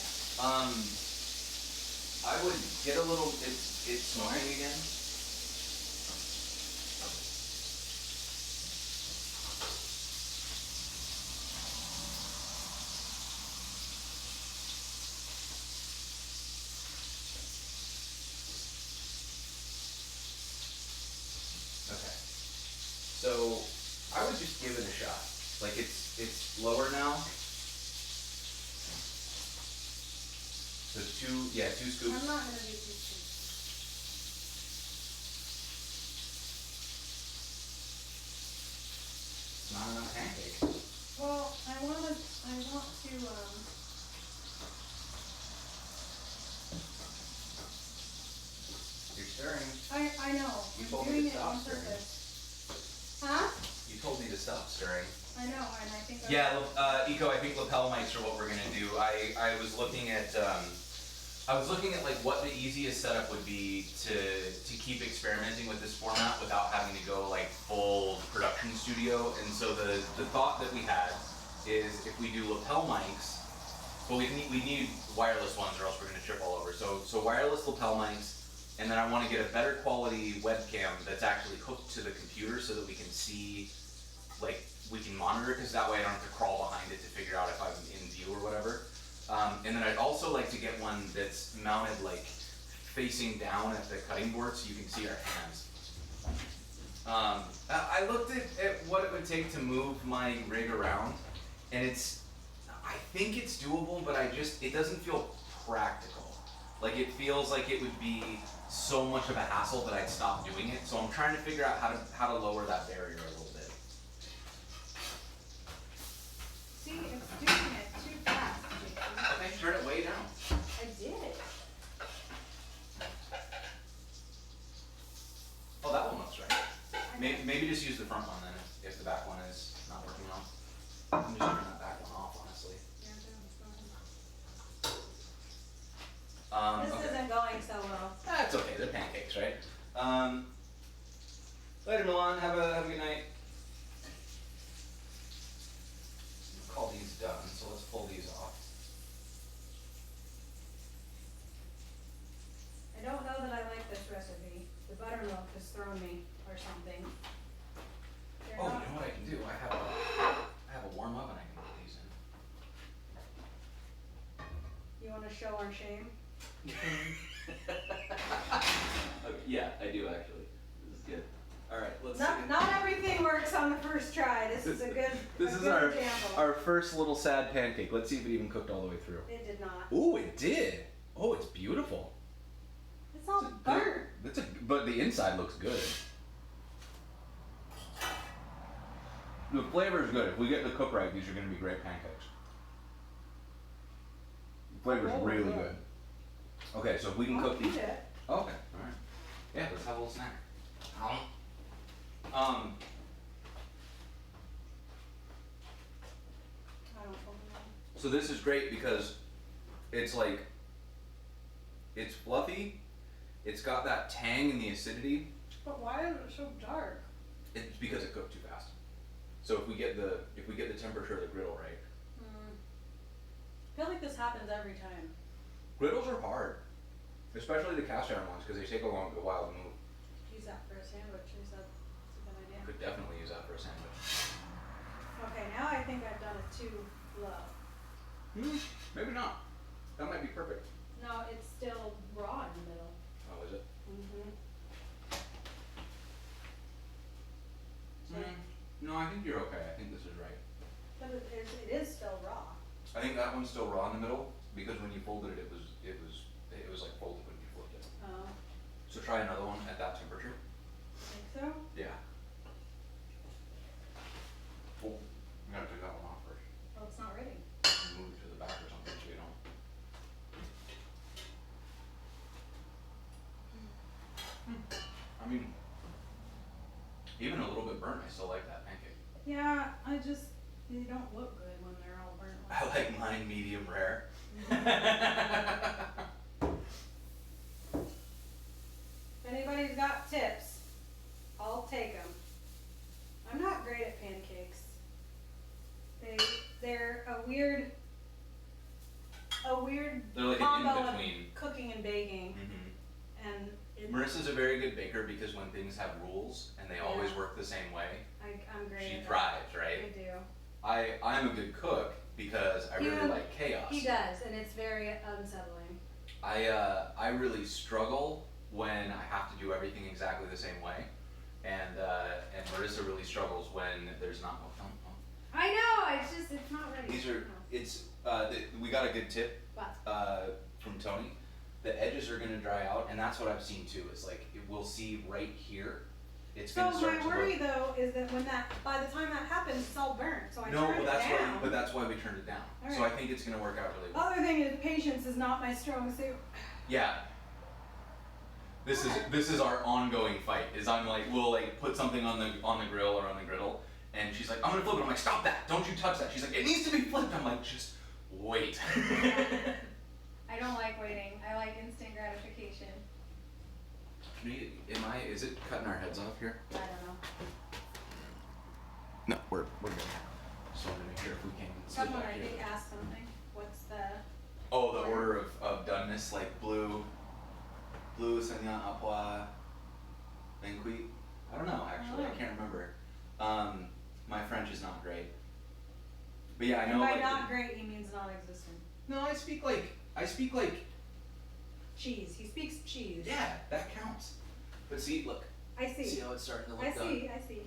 I would get a little. It's smoking again. Okay. So I would just give it a shot. Like it's lower now. So two scoops. I'm not gonna do 2 scoops. It's not enough pancake. Well, I want to, You're stirring. I know, You I'm told me doing to it stop on stirring. purpose. Huh? You told me to stop stirring. I know, and I think Yeah, Eco, I think lapel mics are what we're gonna do. I was looking at like what the easiest setup would be to keep experimenting with this format without having to go like full production studio. And so the thought that we had is if we do lapel mics, but we need wireless ones or else we're gonna trip all over. So wireless lapel mics, and then I want to get a better quality webcam that's actually hooked to the computer so that we can see, like, we can monitor it, because that way I don't have to crawl behind it to figure out if I'm in view or whatever. And then I'd also like to get one that's mounted like facing down at the cutting board so you can see our hands. I looked at what it would take to move my rig around, and I think it's doable, but it doesn't feel practical. Like it feels like it would be so much of a hassle that I'd stop doing it. So I'm trying to figure out how to lower that barrier a little bit. See, it's doing it too fast, Jason. Okay, turn it way down. I did. Oh, that one looks right. Maybe just use the front one then if the back one is not working well. I'm just turn that back one off, honestly. Yeah, Okay. this isn't going so well. That's okay, they're pancakes, right? Later, Milan, have a good night. Call these done, so let's pull these off. I don't know that I like this recipe. The buttermilk has thrown me or something. They're Oh, you not- know what I can do? I have a warm oven I can put these in. You wanna show our shame? Yeah, I do actually. This is good. All right, let's Not everything works on the first try. This is a good, This a is good example. our first little sad pancake. Let's see if it even cooked all the way through. It did not. Ooh, it did. Oh, it's beautiful. It's all burnt. But the inside looks good. The flavor is good. If we get the cook right, these are going to be great pancakes. The flavor is Oh, really yeah. good. Okay, so if we can I'll cook these. eat it. Oh, okay, all right. Yeah, let's have a little snack. I don't fucking know. So this is great because it's like, it's fluffy. It's got that tang and the acidity. But why is it so dark? It's because it cooked too fast. So if we get the temperature of the griddle right. I feel like this happens every time. Griddles are hard, especially the cast iron ones because they take a while to move. Use that for a sandwich. Is that a good idea? Could definitely use that for a sandwich. Okay, now I think I've done it too low. Maybe not. That might be perfect. No, it's still raw in the middle. Oh, is it? Mm-hmm. No, I think you're okay. I think this is right. But it is still raw. I think that one's still raw in the middle because when you folded it, it was like folded when you flipped it. Oh, So try another one at that temperature. think so? Yeah. Oh, you gotta take that one off first. Oh, it's not ready. Move it to the back or something so you don't. I mean, even a little bit burnt, I still like that pancake. Yeah, they don't look good when they're all burnt. I like mine medium rare. If anybody's got tips, I'll take them. I'm not great at pancakes. They're a weird They're like an combo of in-between. cooking and baking, Mm-hmm. and Marissa's a very good baker because when things have rules and they always Yeah. work the same way, I'm great. she at that. thrives, I right? do. I'm a good cook because I really like chaos. He does, and it's very unsettling. I really struggle when I have to do everything exactly the same way, and Marissa really struggles when there's not no fun. I know. It's not ready. We got a good tip What? from Tony. The edges are gonna dry out, and that's what I've seen too. It's like we'll see right here. It's So gonna start my to worry look. though is that by the time that happens, it's all burnt. So I No, turn well it that's down. why. But that's why we turned it down. All So right. I think it's gonna work out really well. Other thing is patience is not my strong suit. Yeah. This is our ongoing fight. Is I'm like we'll like put something on the grill or on the griddle, and she's like I'm gonna flip it. I'm like stop that! Don't you touch that! She's like it needs to be flipped. I'm like just wait. I don't like waiting. I like instant gratification. Is it cutting our heads off here? I don't know. No, we're good. Just wanted to make sure if we can. Someone I think asked something. What's the? Oh, the order of doneness, like blue, saignant, à pois, banquet. I don't know actually. I can't remember. My French is not great. But yeah, I know. And by like, not great, he means non-existent. No, I speak like. Cheese. He speaks cheese. Yeah, that counts. But see, look. I see. See how it's starting to look I done? see. I see.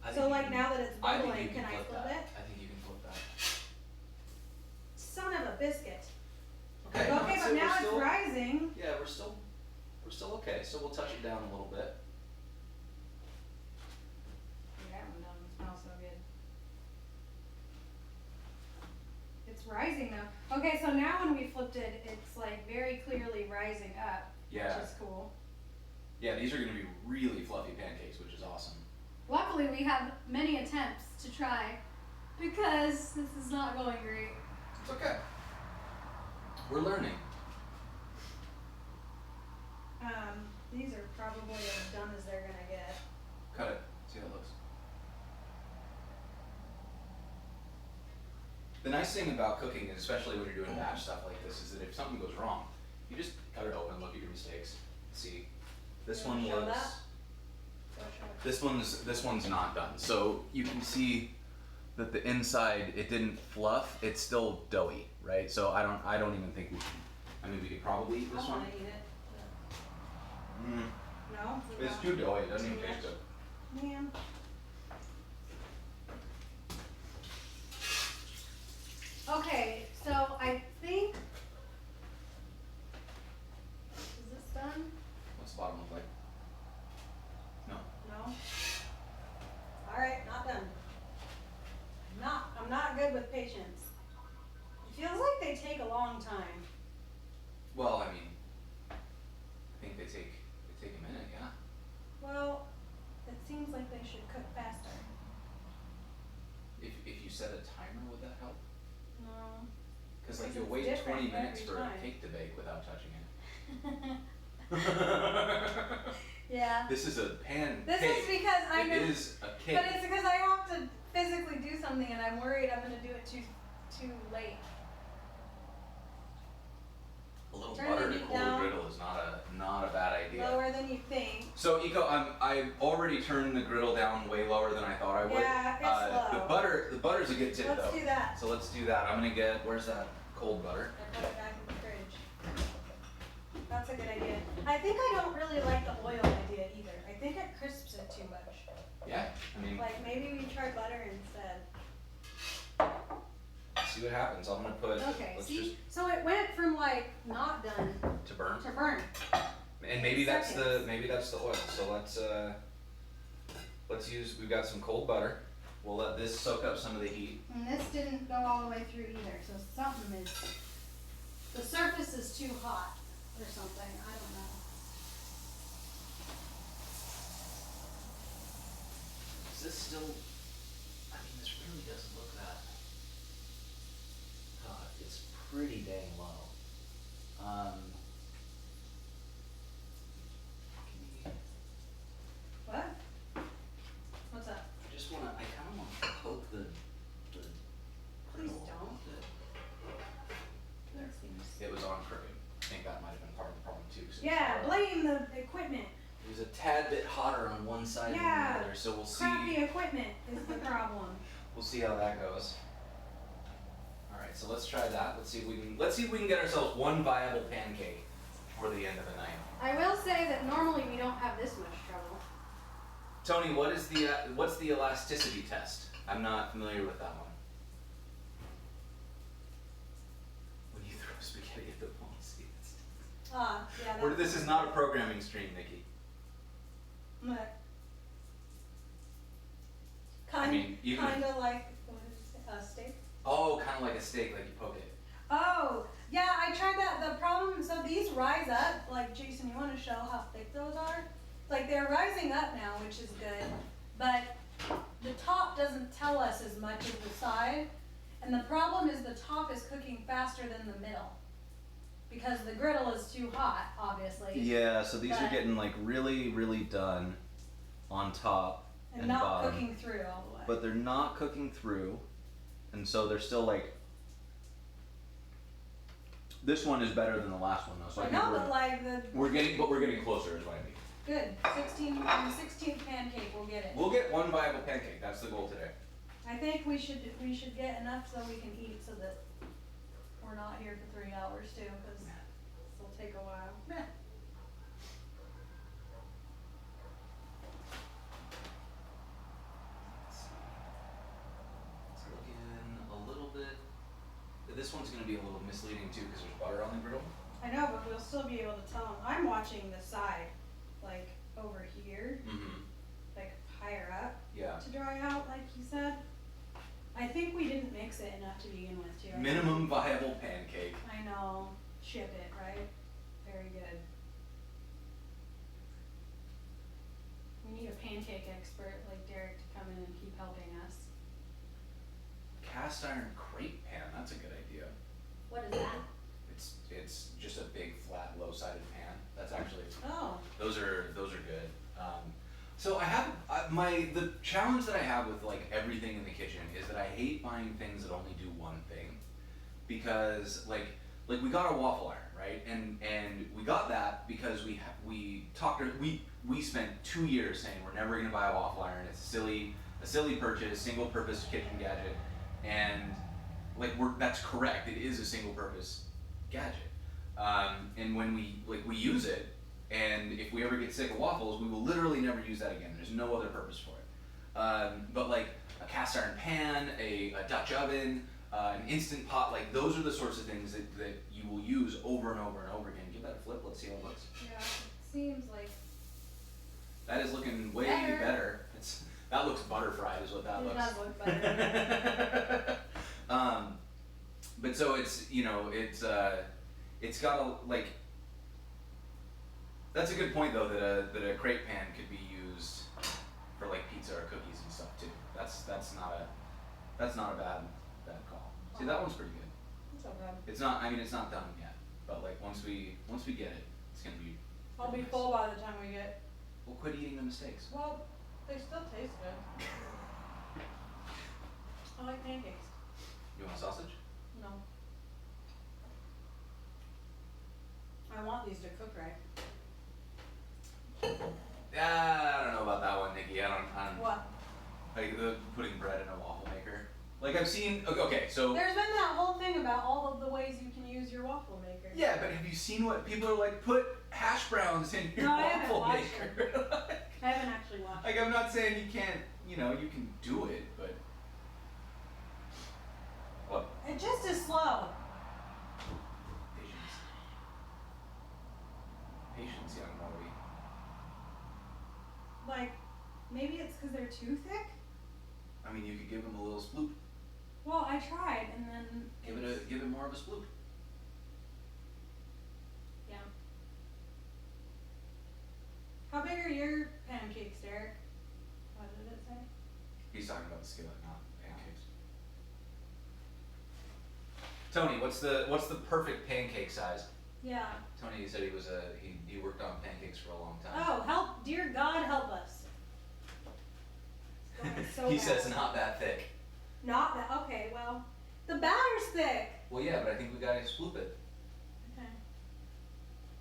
I think So you like can- now that it's I think bubbling, you can I flip that. it? I think you can flip that. Son of a biscuit. Okay, Okay, so but now we're it's still, rising. Yeah, we're still okay. So we'll touch it down a little bit. That one doesn't smell so good. It's rising though. Okay, so now when we flipped it, it's like very clearly rising up, Yeah. which is cool. Yeah, these are gonna be really fluffy pancakes, which is awesome. Luckily, we have many attempts to try because this is not going great. It's okay. We're learning. These are probably as done as they're gonna get. Cut it. See how it looks. The nice thing about cooking, and especially when you're doing batch stuff like this, is that if something goes wrong, you just cut it open, look at your mistakes, see. This You wanna one show looks. that? This one's not done. So you can see that the inside it didn't fluff. It's still doughy, right? So I don't even think we can. I mean, we could probably eat this I one. wanna eat it. No? It's too doughy. It doesn't even taste good. Man. Okay, so I think. Is this done? What's the bottom look like? No. No? Alright, not done. I'm not good with patience. It feels like they take a long time. Well, I mean, I think they take a minute, yeah. Well, it seems like they should cook faster. If you set a timer, would that help? No. Because like Because you'll it's wait different 20 minutes every for time. a cake to bake without touching it. Yeah. This is a pancake. This is because I know. It is a cake. But it's because I have to physically do something and I'm worried I'm gonna do it too late. A little Turn butter the in a heat cold down. griddle is not a bad idea. Lower than you think. So Eco, I've already turned the griddle down way lower than I thought I would. Yeah, it's low. The butter's a good tip Let's though. do that. So let's do that. I'm gonna get where's that cold butter? I put it back in the fridge. That's a good idea. I think I don't really like the oil idea either. I think it crisps it too much. Yeah, I mean, Like maybe we try butter instead. see what happens. I'm gonna put. Okay, Let's see? So it went from like not done just to burn. to burn. And maybe that's the Seconds. oil. So let's use. We've got some cold butter. We'll let this soak up some of the heat. And this didn't go all the way through either, so something is, the surface is too hot or something, I don't know. Is this still? I mean, this really doesn't look that. It's pretty dang low. What? What's up? I just wanna. I kind of want to poke the. Please griddle. don't. one side Yeah. than the other. So we'll see. Crappy equipment is the problem. We'll see how that goes. All right, so let's try that. Let's see if we can get ourselves one viable pancake before the end of the night. I will say that normally we don't have this much trouble. Tony, what's the elasticity test? I'm not familiar with that one. When you throw spaghetti at the wall, see it's. Yeah. This is not a programming stream, Nikki. What? I mean, even if- kind of like what did you say? A steak. Oh, kind of like a steak, like you poke it. Oh, yeah, I tried that. The problem, so these rise up. Like, Jason, you want to show how thick those are? Like, they're rising up now, which is good. But the top doesn't tell us as much as the side. And the problem is the top is cooking faster than the middle. Because the griddle is too hot, obviously. Yeah, so these are But- getting like really, really done on top And and not bottom. cooking through all the way. But they're not cooking through, and so they're still like. This one is better than the last one though, so I I think know, but like we're getting closer is what I mean. good. 16th pancake, we'll get it. We'll get one viable pancake. That's the goal today. I think we should get enough so we can eat, so that we're not here for 3 hours too, because this will take a while. It's looking a little bit. This one's gonna be a little misleading too because there's butter on the griddle. I know, but we'll still be able to tell them. I'm watching the side, like over here, Mm-hmm. like higher up Yeah. to dry out, like you said. I think we didn't mix it enough to begin with, too. Minimum viable pancake. I know. Ship it, right? Very good. We need a pancake expert like Derek to come in and keep helping us. Cast iron crepe pan. That's a good idea. What is that? It's just a big flat low-sided pan. That's actually Oh, those are good. So I have the challenge that I have with like everything in the kitchen is that I hate buying things that only do one thing, because like we got a waffle iron, right? And we got that because we spent 2 years saying we're never gonna buy a waffle iron. It's a silly purchase, single purpose kitchen gadget, and like that's correct. It is a single purpose gadget. And when we use it, and if we ever get sick of waffles, we will literally never use that again. There's no other purpose for it. But like a cast iron pan, a Dutch oven, an instant pot, like those are the sorts of things that you will use over and over and over again. Give that a flip. Let's see how it looks. yeah. It seems like That is looking way Better. better. That looks butter fried, is what that it looks. does look better. But so it's it's got a like. That's a good point though that a crepe pan could be used for like pizza or cookies and stuff too. That's not a bad call. See, that one's pretty good. It's okay. It's not. I mean, it's not done yet, but like once we get it, it's gonna be. I'll be nice. full by the time we get. We'll quit eating the mistakes. Well, they still taste good. I like pancakes. You want a sausage? No. I want these to cook right. Yeah, I don't know about that one, Nikki. I don't. What? Like putting bread in a waffle maker. Like I've seen. Okay, so. There's been that whole thing about all of the ways you can use your waffle maker. Yeah, but have you seen what people are like? Put hash browns in your No, I haven't waffle watched maker. I haven't actually watched. Like I'm not saying you can't. You know, you can do it, but. What? It just is slow. Patience. Patience, young Morty. Like, maybe it's because they're too thick. I mean, you could give them a little sploop. Well, I tried, and then Give it more of a sploop. Yeah. How big are your pancakes, Derek? What did it say? He's talking about the skillet, not pancakes. Tony, what's the perfect pancake size? Yeah. Tony said he worked on pancakes for a long time. Oh, help! Dear God, help us. It's going so He bad. says not that thick. Not that. Okay, well, the batter's thick. Well, yeah, but I think we gotta sploop it. Okay.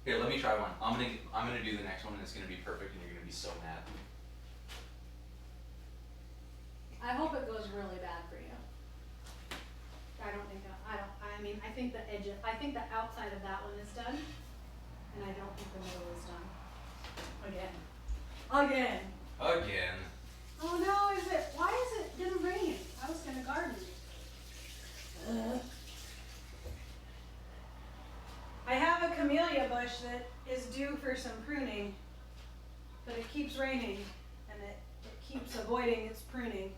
Here, let me try one. I'm gonna do the next one, and it's gonna be perfect, and you're gonna be so mad. I hope it goes really bad for you. I don't think that, I mean, I think the edge, I think the outside of that one is done, and I don't think the middle is done. Again. Again. Oh no, why is it gonna rain? I was gonna garden. I have a camellia bush that is due for some pruning, but it keeps raining, and it keeps avoiding its pruning.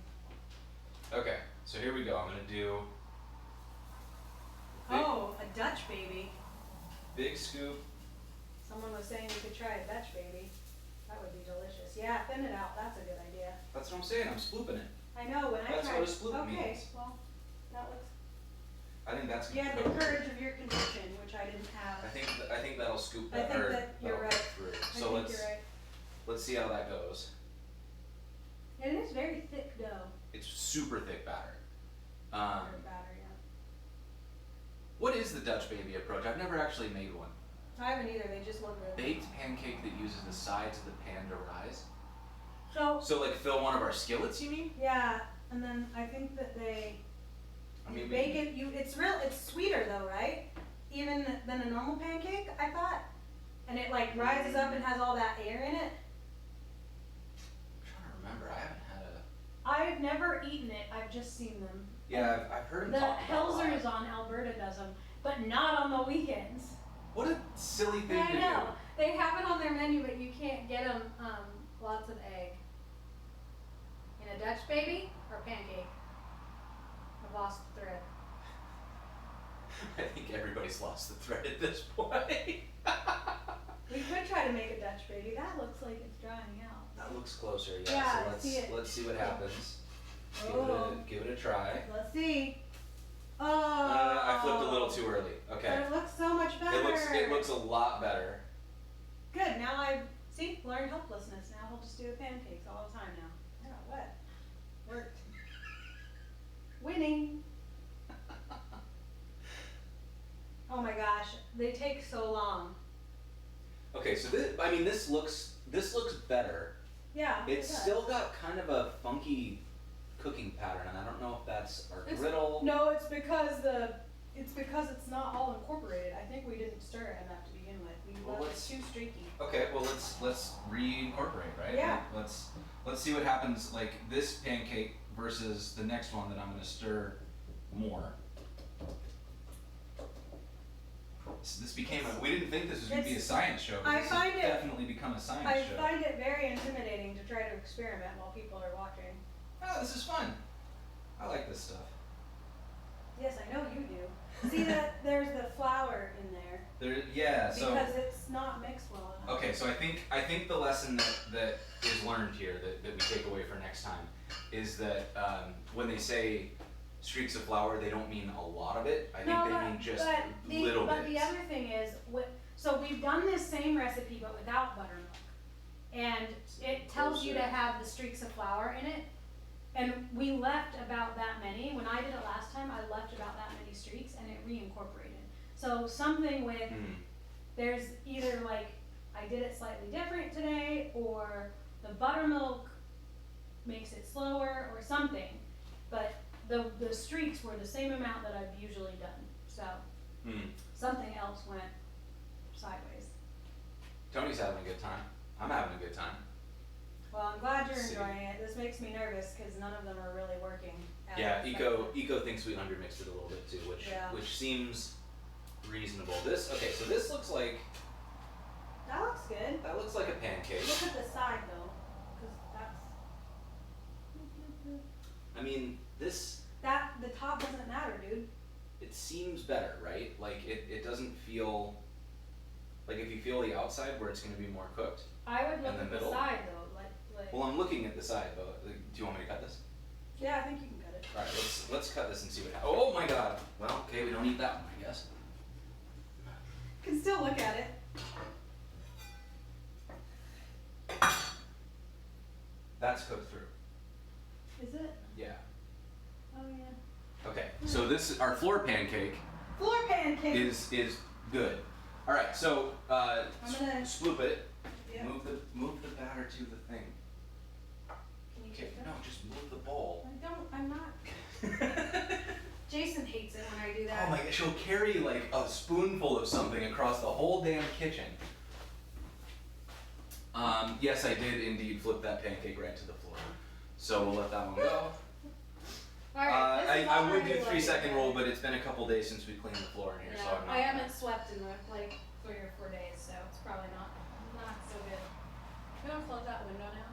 Okay, so here we go. I'm gonna do Oh, a Dutch baby. big scoop. Someone was saying you could try a Dutch baby. That would be delicious. Yeah, thin it out. That's a good idea. That's what I'm saying. I'm splooping it. I know when I That's tried. what a sploop okay, means. well, that looks. I think that's. You had the courage of your conviction, which I didn't have. I think that'll scoop I that. think or that you're that'll right. cut through. I So think you're right. let's see how that goes. And it is very thick dough. It's super thick batter. Or batter, yeah. What is the Dutch baby approach? I've never actually made one. I haven't either. They just look really. Baked pancake that uses the sides of the pan to rise. So So like fill one of our skillets, you mean? yeah, and then I think that they. I mean, Bake it. It's sweeter though, right? Even than a normal pancake, I thought. And it like rises up and has all that air in it. I'm trying to remember. I haven't had a. I've never eaten it. I've just seen them. Yeah, I've heard him The talk about it a lot. Helzers on Alberta does them, but not on the weekends. What a silly thing I to know. They have it on their menu, but you can't get them lots of egg. In a Dutch baby or pancake? I've lost the thread. do. I think everybody's lost the thread at this point. We could try to make a Dutch baby. That looks like it's drying out. That looks closer, yeah. Yeah, So I see it. let's see what happens. Oh. Give it a try. Let's see. Oh. I flipped a little too early. Okay. But it looks so much better. It looks a lot better. Good. Now I learned helplessness. Now we'll just do the pancakes all the time now. Yeah, what? Worked. Winning. Oh my gosh, they take so long. Okay, so this looks better. Yeah. It's it does. still got kind of a funky cooking pattern, and I don't know if that's our griddle. No, it's because it's not all incorporated. I think we didn't stir it enough to begin with. We left it too streaky. Okay, well let's reincorporate, right? Yeah. Let's see what happens like this pancake versus the next one that I'm gonna stir more. This became we didn't think this was gonna be a science show, but this has definitely become a science show. I find it very intimidating to try to experiment while people are watching. Oh, this is fun. I like this stuff. Yes, I know you do. See that there's the flour in there. Because it's not mixed well enough. Okay, so I think the lesson that is learned here that we take away for next time is that when they say streaks of flour, they don't mean a lot of it. I think they mean just little bits. But the other thing is, so we've done this same recipe but without buttermilk, and it tells you to have the streaks of flour in it. And we left about that many. When I did it last time, I left about that many streaks, and it reincorporated. So something with, there's either like, I did it slightly different today, or the buttermilk makes it slower, or something. But the streaks were the same amount that I've usually done. So something else went sideways. Tony's having a good time. I'm having a good time. Well, I'm glad you're enjoying it. This makes me nervous because none of them are really working. Yeah, Eco thinks we undermixed it a little bit too, which seems reasonable. So this looks like that looks good. That looks like a pancake. Look at the side though, because that's. I mean, the top doesn't matter, dude. It seems better, right? Like it doesn't feel like if you feel the outside where it's going to be more cooked. I would look and at the the middle. side though, like. Well, I'm looking at the side, but do you want me to cut this? Yeah, I think you can cut it. All right, let's cut this and see what happens. Oh my God! Well, okay, we don't need that one, I guess. You can still look at it. That's cooked through. Is it? Yeah. Oh yeah. Okay, so our floor pancake Floor pancake. is good. All right, so I'm gonna. sploop it. Yeah. Move the batter to the thing. Can you Okay, take that? no, just move the bowl. I I'm not. Jason hates it when I do that. Oh my god, she'll carry like a spoonful of something across the whole damn kitchen. Yes, I did indeed flip that pancake right to the floor. So we'll let that one go. Alright, this is I would already do like 3-second rule, but it's been a couple days since we cleaned the floor in here, so I'm not. I haven't slept in like 3 or 4 days, so it's probably not so good. You wanna close that window now?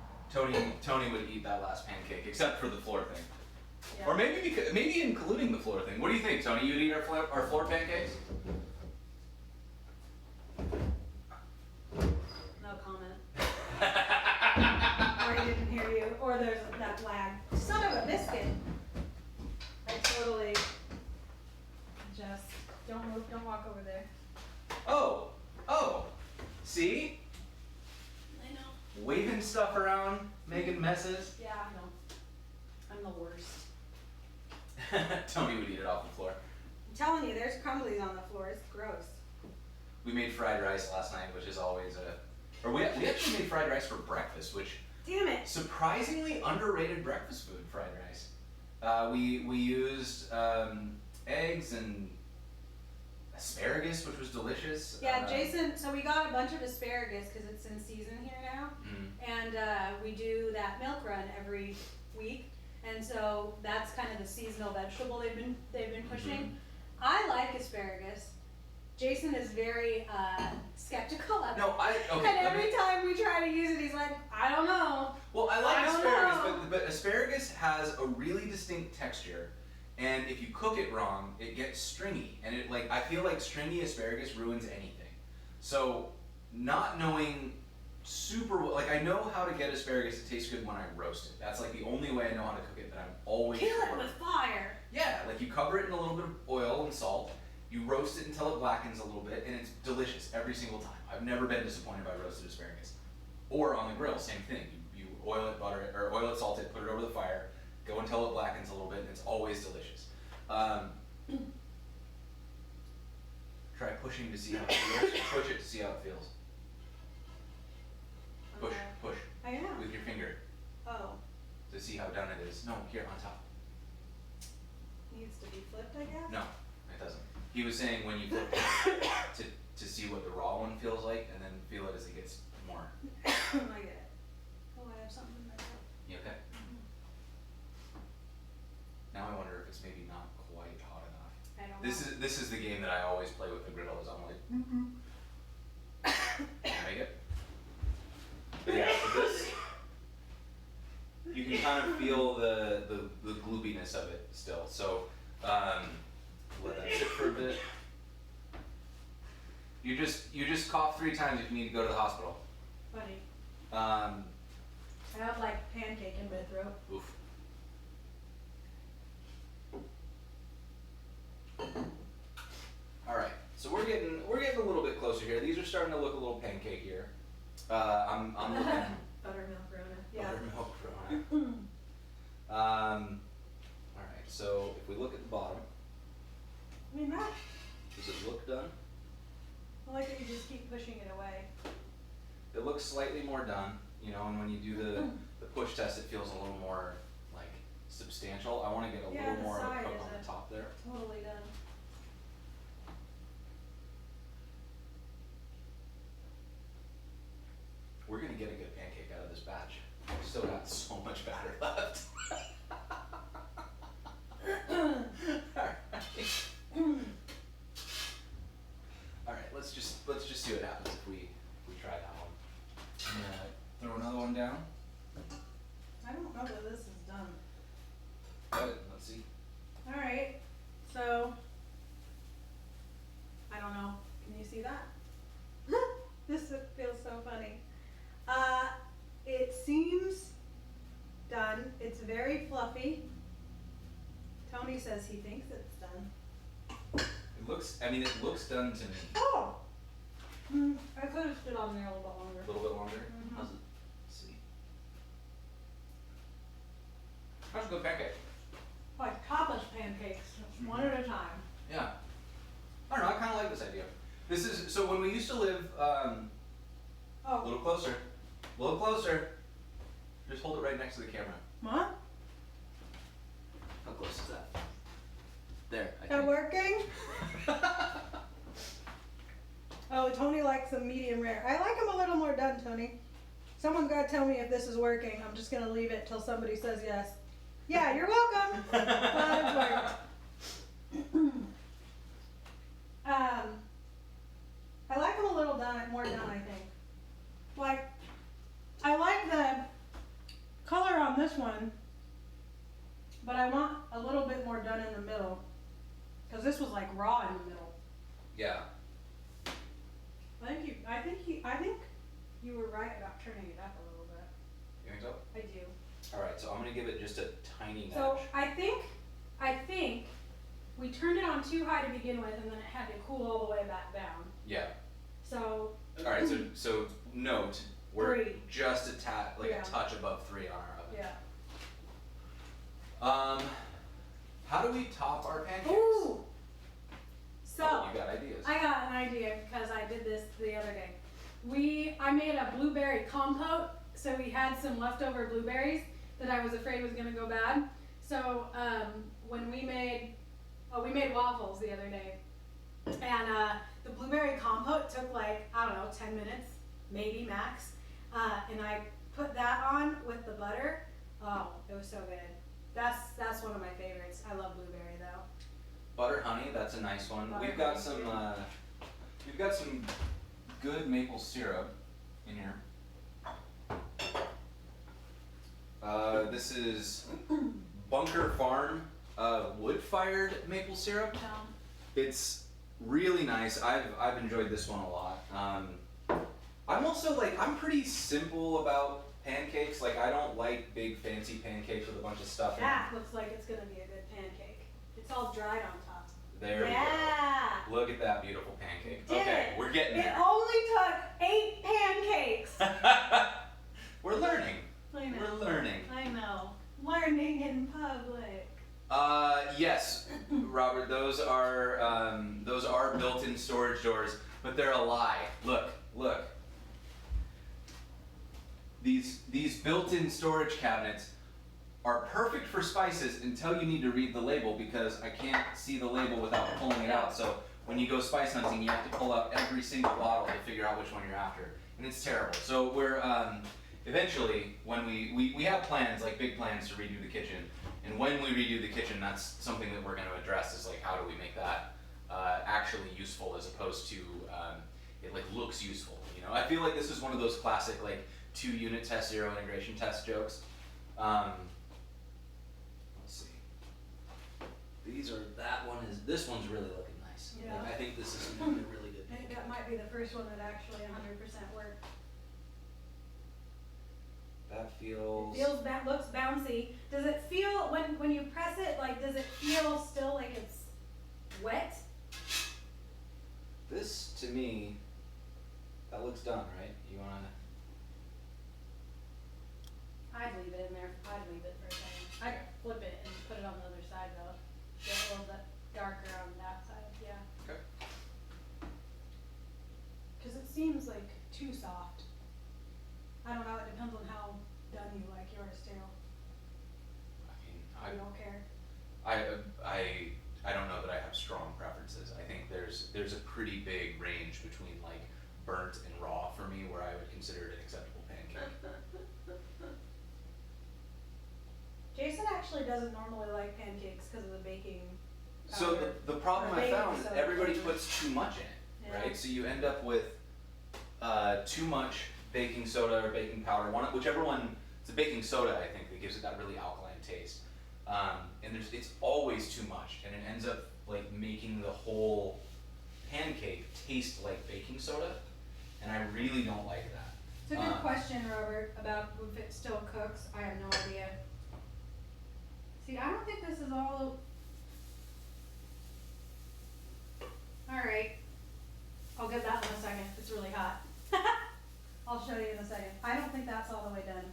Tony would eat that last pancake, except for the floor thing. Yeah. Or maybe including the floor thing. What do you think, Tony? You'd eat our floor pancakes? No comment. Or I didn't hear you, or there's that lag. Son of a biscuit. I totally just don't move, don't walk over there. Oh, see? I know. Waving stuff around, making messes. Yeah, I know. I'm the worst. Tony would eat it off the floor. I'm telling you, there's crumblies on the floor. It's gross. We made fried rice last night, which is always we actually made fried rice for breakfast, which Damn it. surprisingly underrated breakfast food, fried rice. We used eggs and asparagus, which was delicious. Yeah, Jason, so we got a bunch of asparagus because it's in season here now. And we do that milk run every week. And so that's kind of the seasonal vegetable they've been pushing. I like asparagus. Jason is very skeptical of it. No, And every time we try to use it, he's like, I don't know. Well, I like I don't asparagus, know. but asparagus has a really distinct texture, and if you cook it wrong, it gets stringy, and I feel like stringy asparagus ruins anything. So, not knowing super well, I know how to get asparagus to taste good when I roast it. That's like the only way I know how to cook it, that I'm always Kill sure. it with fire. Yeah, like you cover it in a little bit of oil and salt. You roast it until it blackens a little bit, and it's delicious every single time. I've never been disappointed by roasted asparagus. Or on the grill, same thing. You oil it, butter it, or oil it, salt it, put it over the fire, go until it blackens a little bit, and it's always delicious. Try pushing to see how it feels. Push it to see how it feels. Push, Okay. push. I am. With your finger Oh, to see how done it is. No, here on top. needs to be flipped, I guess. No, it doesn't. He was saying when you flip it to see what the raw one feels like, and then feel it as it gets more. I get it. Oh, I have something in my throat. You okay? Now I wonder if it's maybe not quite hot enough. I don't know. This is the game that I always play with the griddle. Is I'm like, can I make it? But yeah, for this, you can kind of feel the gloopiness of it still. So let that sit for a bit. You just cough 3 times if you need to go to the hospital. Funny. Um, I have like pancake in my throat. oof. All right, so we're getting a little bit closer here. These are starting to look a little pancake-ier. I'm looking Buttermilk Rona. Yeah. buttermilk Rona. All right, so if we look at the bottom, I mean, that. does it look done? I like that you just keep pushing it away. It looks slightly more done, you know, and when you do the push test, it feels a little more like substantial. I want to get a Yeah, little the more of a side cook is on the top there. Totally done. We're gonna get a good pancake out of this batch. We've still got so much batter left. All right, let's just see what happens if we try that one. I'm gonna throw another one down. I don't know that this is done. Good. Let's see. Alright, so. I don't know. Can you see that? This feels so funny. It seems done. It's very fluffy. Tony says he thinks it's done. It looks done to me. Oh! I could have stood on there a little bit longer. A little bit longer. Mhm. How's it? Let's see. How's a good pancake? Like tapas pancakes, one at a time. Yeah. I don't know, I kinda like this idea. This is, so when we used to live, a Oh, little closer. A little closer. Just hold it right next to the camera. what? close is that? There, I That think. working? Oh, Tony likes them medium rare. I like them a little more done, Tony. Someone's got to tell me if this is working. I'm just going to leave it till somebody says yes. Yeah, you're welcome. Glad it's working. I like them a little more done, I think. Like, I like the color on this one, but I want a little bit more done in the middle. Because this was like raw in the middle. Yeah. I think you were right about turning it up a little bit. You think so? I do. All right, so I'm gonna give it just a tiny nudge. So I think we turned it on too high to begin with, and then it had to cool all the way back down. Yeah. So. All right, so note we're 3. just a Yeah. touch above 3 on our oven. Yeah. How do we top our pancakes? Ooh. So. Oh, you got ideas. I got an idea because I did this the other day. I made a blueberry compote, so we had some leftover blueberries that I was afraid was gonna go bad. So when we made waffles the other day, and the blueberry compote took like, I don't know, 10 minutes, maybe max, and I put that on with the butter. Oh, it was so good. That's one of my favorites. I love blueberry though. Butter honey, that's a nice one. Butter We've got honey, some good maple syrup in here. This is Bunker Farm wood-fired maple syrup. It's really nice. I've enjoyed this one a lot. I'm also I'm pretty simple about pancakes. Like, I don't like big fancy pancakes with a bunch of stuff in That them. looks like it's gonna be a good pancake. It's all dried on top. There Yeah. we go. Look at that beautiful pancake. Did Okay, it. we're getting It there. only took 8 pancakes. We're learning. I know. We're learning. I know. Learning in public. Yes, Robert. Those are built-in storage doors, but they're a lie. Look. These built-in storage cabinets are perfect for spices until you need to read the label, because I can't see the label without pulling it out. So when you go spice hunting, you have to pull out every single bottle to figure out which one you're after, and it's terrible. So we're eventually, when we have plans, like big plans to redo the kitchen, and when we redo the kitchen, that's something that we're going to address, is like, how do we make that actually useful, as opposed to it looks useful. You know, I feel like this is one of those classic 2-unit test, 0 integration test jokes. Let's see. This one's really looking nice. Yeah. I think this is going to be really good. I think that might be the first one that actually 100% worked. That feels. Looks bouncy. Does it feel, when you press it, does it feel still like it's wet? This, to me, that looks done, right? You wanna? I'd leave it in there. I'd leave it for a second. I'd flip it and put it on the other side though. Get a little bit darker on that side, yeah. Okay. Cause it seems like too soft. I don't know, it depends on how done you like yours too. I mean, You don't care. I don't know that I have strong preferences. I think there's a pretty big range between burnt and raw for me, where I would consider it an acceptable pancake. Jason actually doesn't normally like pancakes because of the baking So powder. the problem Or I baking found, soda. everybody puts too much in it, Yeah. right? So you end up with too much baking soda or baking powder, whichever one. It's a baking soda, I think, that gives it that really alkaline taste. And it's always too much, and it ends up making the whole pancake taste like baking soda, and I really don't like that. It's a good question, Robert, about if it still cooks. I have no idea. See, I don't think this is all. Alright. I'll get that in a second. It's really hot. I'll show you in a second. I don't think that's all the way done.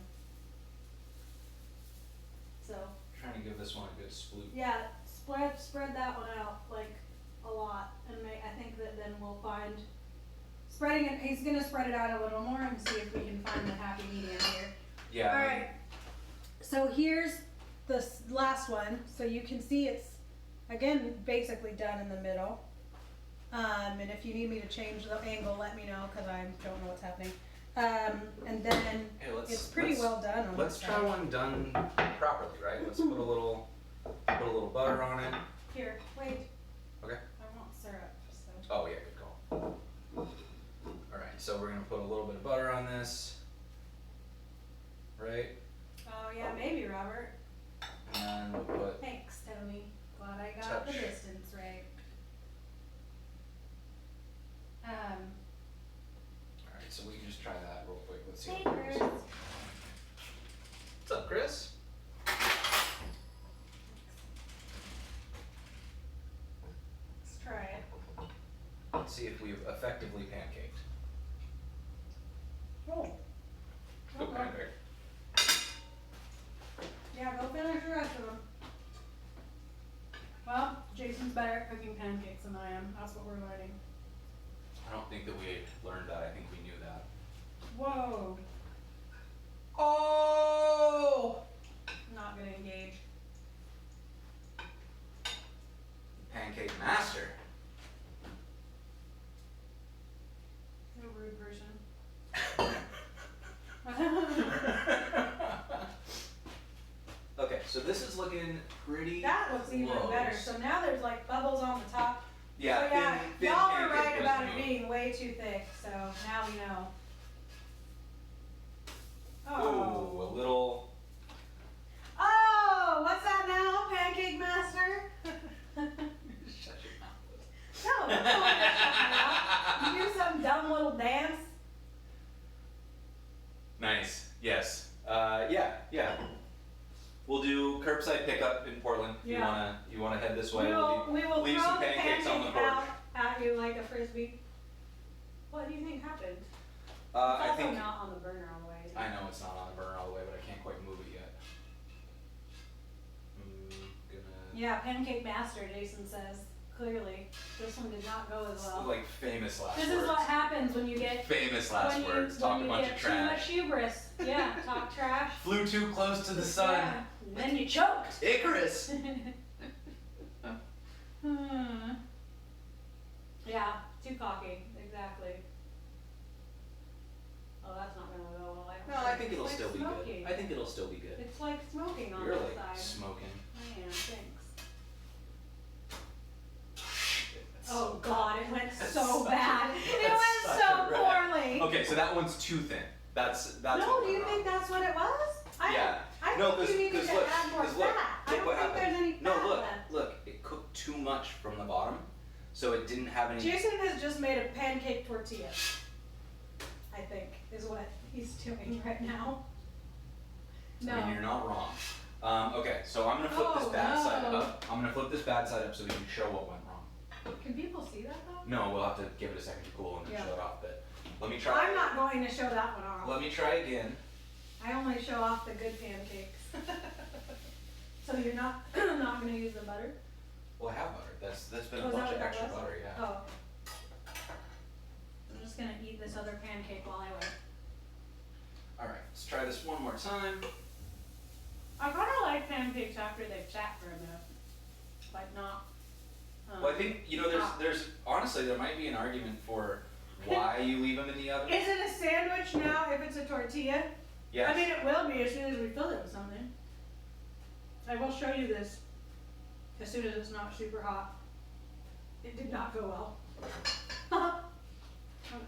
So, Trying to give this one a good sploot. yeah, spread that one out a lot, and I think that then we'll find spreading it. He's gonna spread it out a little more and see if we can find the happy medium here. Yeah. All right. So here's last one, so you can see it's, again, basically done in the middle. And if you need me to change the angle, let me know, cause I don't know what's happening. And then Hey, it's pretty well done on Let's this try side. one done properly, right? Let's put a little butter on it. Here, wait, Okay. I want syrup, so. Oh yeah, good call. All right, so we're gonna put a little bit of butter on this, right? Oh yeah, maybe, Robert. And then we'll put Thanks, Tony. Glad I got the Touch. distance right. All right, so we can just try that real quick. Let's see. Hey, What it Chris. goes. What's up, Chris? Let's try it. Let's see if we've effectively pancaked. Oh. Good Okay. pancake. Yeah, go finish the rest of them. Well, Jason's better at cooking pancakes than I am. That's what we're learning. I don't think that we learned that. I think we knew that. Whoa. Oh! Not gonna engage. Pancake master. No rude person. Okay, so this is looking pretty That looks even close. better. So now there's like bubbles on the top. Yeah, So yeah, thin y'all were pancake right was about it new. being way too thick. So now we know. Ooh, a little. Oh, what's that now, Pancake Master? Shut your mouth. No, that's not what I shut my mouth. You do some dumb little dance. Nice. Yes. Yeah. We'll do curbside pickup in Portland. If Yeah. you wanna head this way. We will leave throw some the pancakes on the pancake porch. out at you like a frisbee. What do you think happened? I It's also think. not on the burner all the way. is it? I know it's not on the burner all the way, but I can't quite move it yet. Gonna. Yeah, Pancake Master, Jason says. Clearly, this one did not go as well. Like famous last This words. is what happens when you get Famous last when you, words. Talk when a you bunch get of too much trash. hubris. Yeah, talk trash. Flew too close to the sun. Yeah, and then you choked. Icarus. Yeah, too cocky. Exactly. Oh, that's not gonna go well. I don't No, I think it'll It's still like be smoking. good. I think it'll still be good. It's like smoking on You're the like side. smoking. I am, thanks. That's Oh so God, it went That's so such a- bad. It that's went such so a wreck. poorly. Okay, so that one's too thin. That's No, what do you went think wrong. that's what it was? Yeah. I No, think you needed to look, add more 'cause look, fat. I look don't what think happened. there's any fat No, look, left. look. It cooked too much from the bottom, so it didn't have any. Jason has just made a pancake tortilla. I think is what he's doing right now. No. I mean, you're not wrong. Okay, so I'm gonna flip this Oh, bad side no. up. I'm gonna flip this bad side up so we can show what went wrong. Can people see that though? No, we'll have to give it a second to cool and then Yeah. show it off. But let me try. I'm not going to show that one off. Let me try again. I only show off the good pancakes. So you're not not going to use the butter? Well, I have butter. That's been Oh, a is that bunch of what that extra was? butter, yeah. Oh. I'm just gonna eat this other pancake while I wait. All right, let's try this one more time. I kind of like pancakes after they've sat for a minute. Like not. Well, I think there's honestly there might be an argument for why you leave them in the oven. Is it a sandwich now if it's a tortilla? Yes. I mean, it will be as soon as we fill it with something. I will show you this as soon as it's not super hot. It did not go well.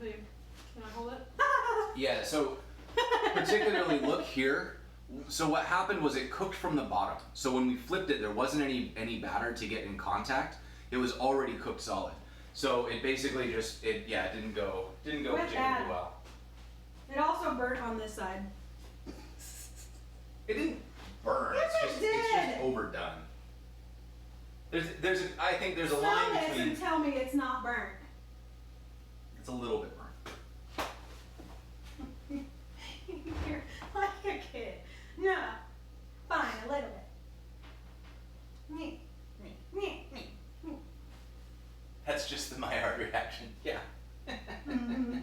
Okay, can I hold it? Yeah. So particularly look here. So what happened was it cooked from the bottom. So when we flipped it, there wasn't any batter to get in contact. It was already cooked solid. So it basically just it didn't go Went particularly bad. well. It also burnt on this side. It didn't burn. Yes, it's it just did. overdone. I think there's a Smell line this between. and tell me it's not burnt. It's a little bit burnt. You're like a kid. No. Fine, a little bit. Me. Me. That's just the my heart reaction. Yeah. Mhm.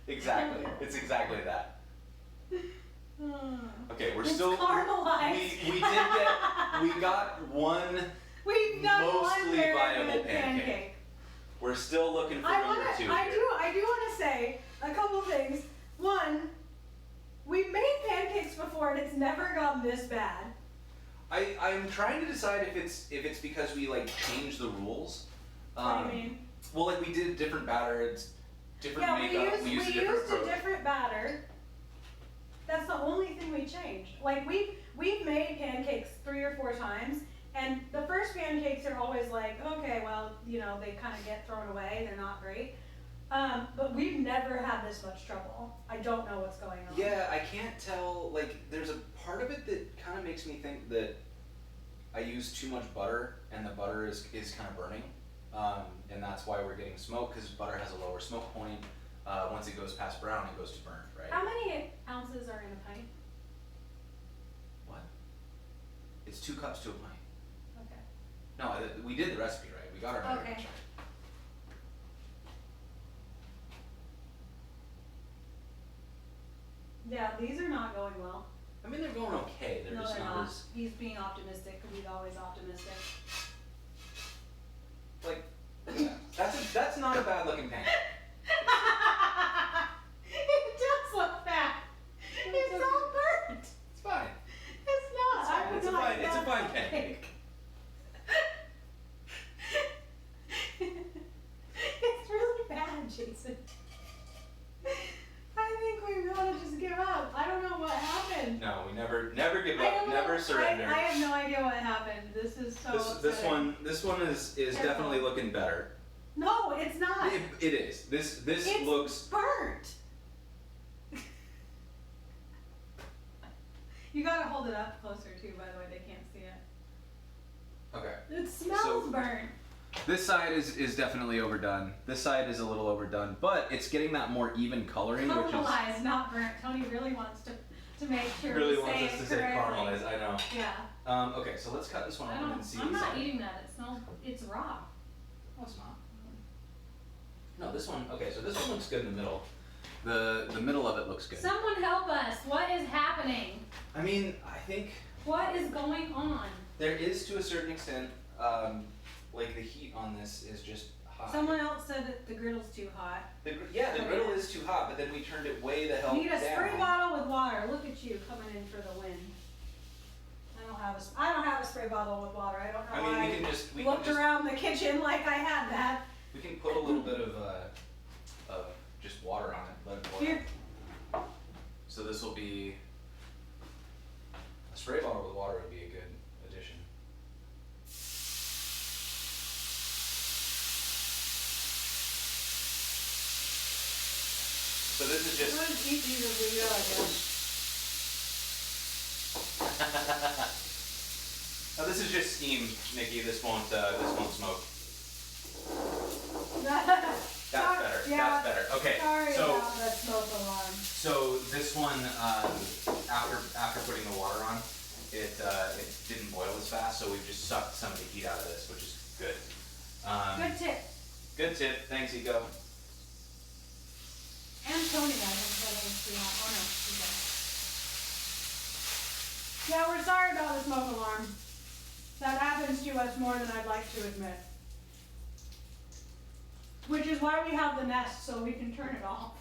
Exactly. It's exactly that. Okay, we're It's still. caramelized. We got one We've done one mostly very viable good pancake. We're still looking for I number wanna, 2 I here. do want to say a couple things. One, we've made pancakes before and it's never gotten this bad. I'm trying to decide if it's because we like changed the rules. What do you mean? Well, like we did a different batter, it's different Yeah, makeup. we used used a different a approach. different batter. That's the only thing we changed. Like we've made pancakes 3 or 4 times, and the first pancakes are always like, okay, well, you know, they kind of get thrown away. They're not great. But we've never had this much trouble. I don't know what's going on. Yeah, I can't tell. Like, there's a part of it that kind of makes me think that I use too much butter, and the butter is kind of burning, and that's why we're getting smoke because butter has a lower smoke point. Once it goes past brown, it goes to burnt, right? How many ounces are in a pint? What? It's 2 cups to a pint. Okay. No, we did the recipe right. We got our measurements Okay. right. Yeah, these are not going well. I mean, they're going okay. They're No, just they're not not. as He's being optimistic because he's always optimistic. like. Yeah. That's not a bad looking pancake. It does look bad. It's all burnt. It's fine. It's not. It's fine. I would It's a like fine- it's a that fine pancake. It's really bad, Jason. I think we ought to just give up. I don't know what happened. No, we never give I up, don't know. never surrender. I have no idea what happened. This is so this upsetting. one is Careful. definitely looking better. No, it's not. It is. This It's looks. burnt. You gotta hold it up closer too, by the way, they can't see it. Okay. It smells So- burnt. This side is definitely overdone. This side is a little overdone, but it's getting that more even coloring, which is Caramelized, not burnt. Tony really wants to make sure really we wants say us it to say correctly. caramelized. I know. Yeah. Okay, so let's cut this one open and see. I'm not inside. eating that. It smells. It's raw. No, it's not. No, this one. Okay, so this one looks good in the middle. The middle of it looks good. Someone help us. What is happening? I mean, I think What is going on? there is to a certain extent, like the heat on this is just hot. Someone else said that the griddle's too hot. The griddle is too hot, but then we turned it way the hell Need a down. spray bottle with water. Look at you coming in for the win. I don't have a spray bottle with water. I don't know I mean, why we can just looked around the kitchen like I had that. we can put a little bit of just water on it, let it boil. Here. So this will be a spray bottle with water would be a good addition. So this is I'm just going to eat these as we go, I guess. now this is just steam, Nikki. This won't smoke. That's better. Yeah, That's better. Okay. sorry so about that smoke alarm. So this one, after putting the water on, it didn't boil as fast, so we've just sucked some of the heat out of this, which is good. Good tip. Good tip. Thanks, Eco. And Tony, I think said it was too hot. Oh no, she's Yeah, we're sorry about the smoke alarm. That happens to us more than I'd like to admit. Which is why we have the Nest, so we can turn it off.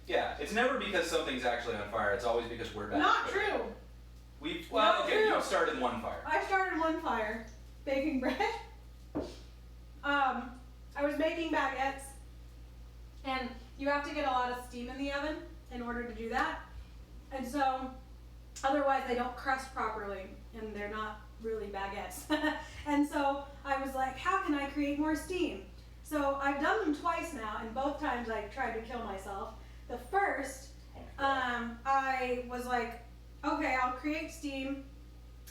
Yeah, it's never because something's actually on fire. It's always because we're bad. Not at cooking. true. Well, Not okay, true. you started one fire. I started one fire, baking bread. I was making baguettes, and you have to get a lot of steam in the oven in order to do that. And so, otherwise they don't crust properly, and they're not really baguettes. And so I was like, how can I create more steam? So I've done them twice now, and both times I tried to kill myself. The first, I was like, okay, I'll create steam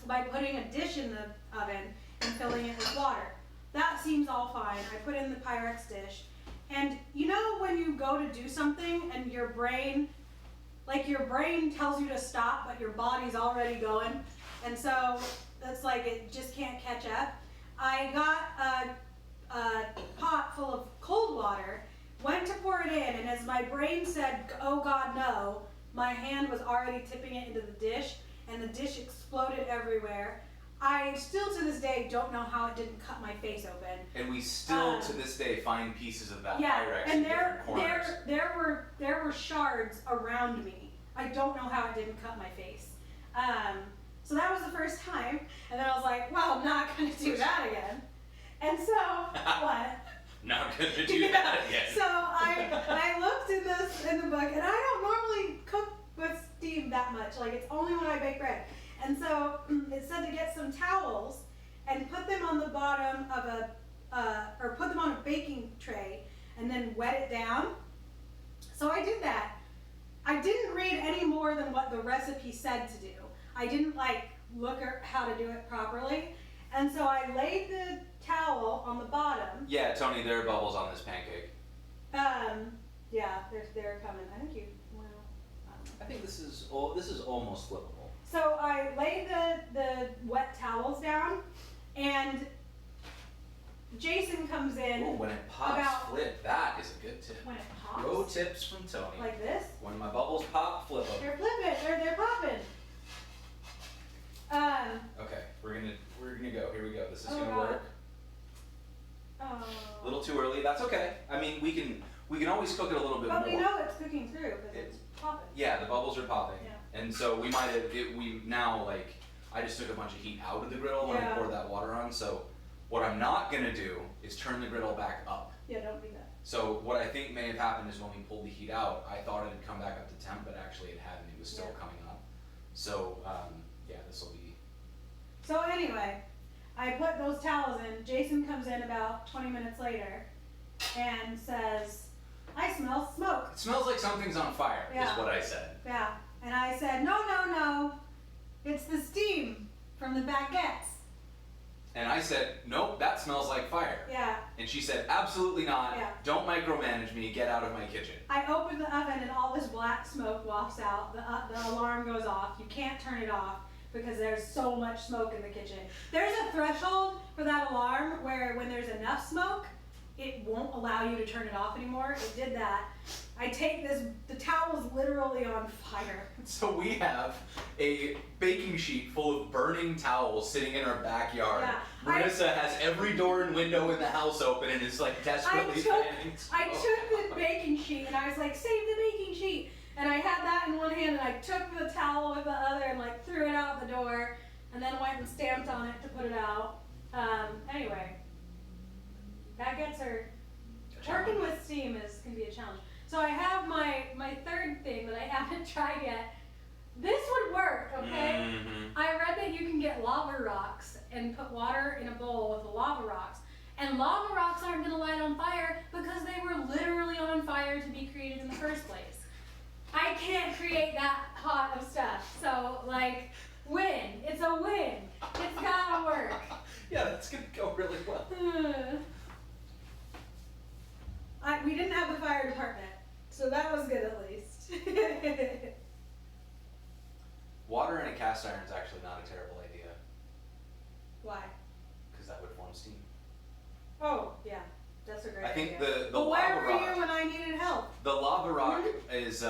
by putting a dish in the oven and filling it with water. That seems all fine. I put in the Pyrex dish. And you know when you go to do something and your brain tells you to stop, but your body's already going? And so it's like it just can't catch up. I got a pot full of cold water, went to pour it in, and as my brain said, oh God, no, My hand was already tipping it into the dish, and the dish exploded everywhere. I still to this day don't know how it didn't cut my face open. And we still to this day find pieces of that Yeah, Pyrex and in different corners. there were shards around me. I don't know how it didn't cut my face. So that was the first time, and then I was like, well, I'm not gonna do that again. And so what? Not gonna do Yeah. that again. So I looked in the book, and I don't normally cook with steam that much. Like, it's only when I bake bread. And so it said to get some towels and put them on the bottom of or put them on a baking tray and then wet it down. So I did that. I didn't read any more than what the recipe said to do. I didn't look at how to do it properly. And so I laid the towel on the bottom. Yeah, Tony, there are bubbles on this pancake. Yeah, they're coming. I think I don't know. I think this is almost flippable. So I laid the wet towels down, and Jason comes in. Ooh, when it pops, flip. That is a good tip. When it pops. Pro tips from Tony. Like this. When my bubbles pop, flip them. They're flipping. They're popping. Okay, we're gonna go. Here we go. This is Oh, gonna God. work. Oh. A little too early. That's okay. I mean, we can always cook it a little bit But more. we know it's cooking through because it's popping. Yeah, the bubbles are popping. Yeah. And so we might have, I just took a bunch of heat out of the griddle when I Yeah. poured that water on. So what I'm not gonna do is turn the griddle back up. Yeah, don't do that. So what I think may have happened is when we pulled the heat out, I thought it had come back up to temp, but actually it hadn't. It was still Yeah. coming up. So yeah, this will be. So anyway, I put those towels in. Jason comes in about 20 minutes later and says, I smell smoke. It smells like something's on fire. Yeah. Is what I said. Yeah. And I said, no. It's the steam from the baguettes. And I said, nope, that smells like fire. Yeah. And she said, absolutely not. Yeah. Don't micromanage me. Get out of my kitchen. I open the oven and all this black smoke wafts out. The alarm goes off. You can't turn it off because there's so much smoke in the kitchen. There's a threshold for that alarm where when there's enough smoke, it won't allow you to turn it off anymore. It did that. I take the towel is literally on fire. So we have a baking sheet full of burning towels sitting in our backyard. Yeah, Marissa has every door and window in the house open and is like desperately fanning I smoke. took the baking sheet and I was like, save the baking sheet. And I had that in one hand and I took the towel with the other and threw it out the door and then went and stamped on it to put it out. Anyway, baguettes are, working with steam can be a challenge. So I have my third thing that I haven't tried yet. This would work, okay? Mhm. I read that you can get lava rocks and put water in a bowl with the lava rocks. And lava rocks aren't gonna light on fire because they were literally on fire to be created in the first place. I can't create that hot of stuff. So win. It's a win. It's gotta work. Yeah, that's gonna go really well. We didn't have the fire department, so that was good at least. Water in a cast iron is actually not a terrible idea Why? because that would form steam. Oh, yeah, that's a great I think idea. the But where lava were rock. you when I needed help? The lava rock is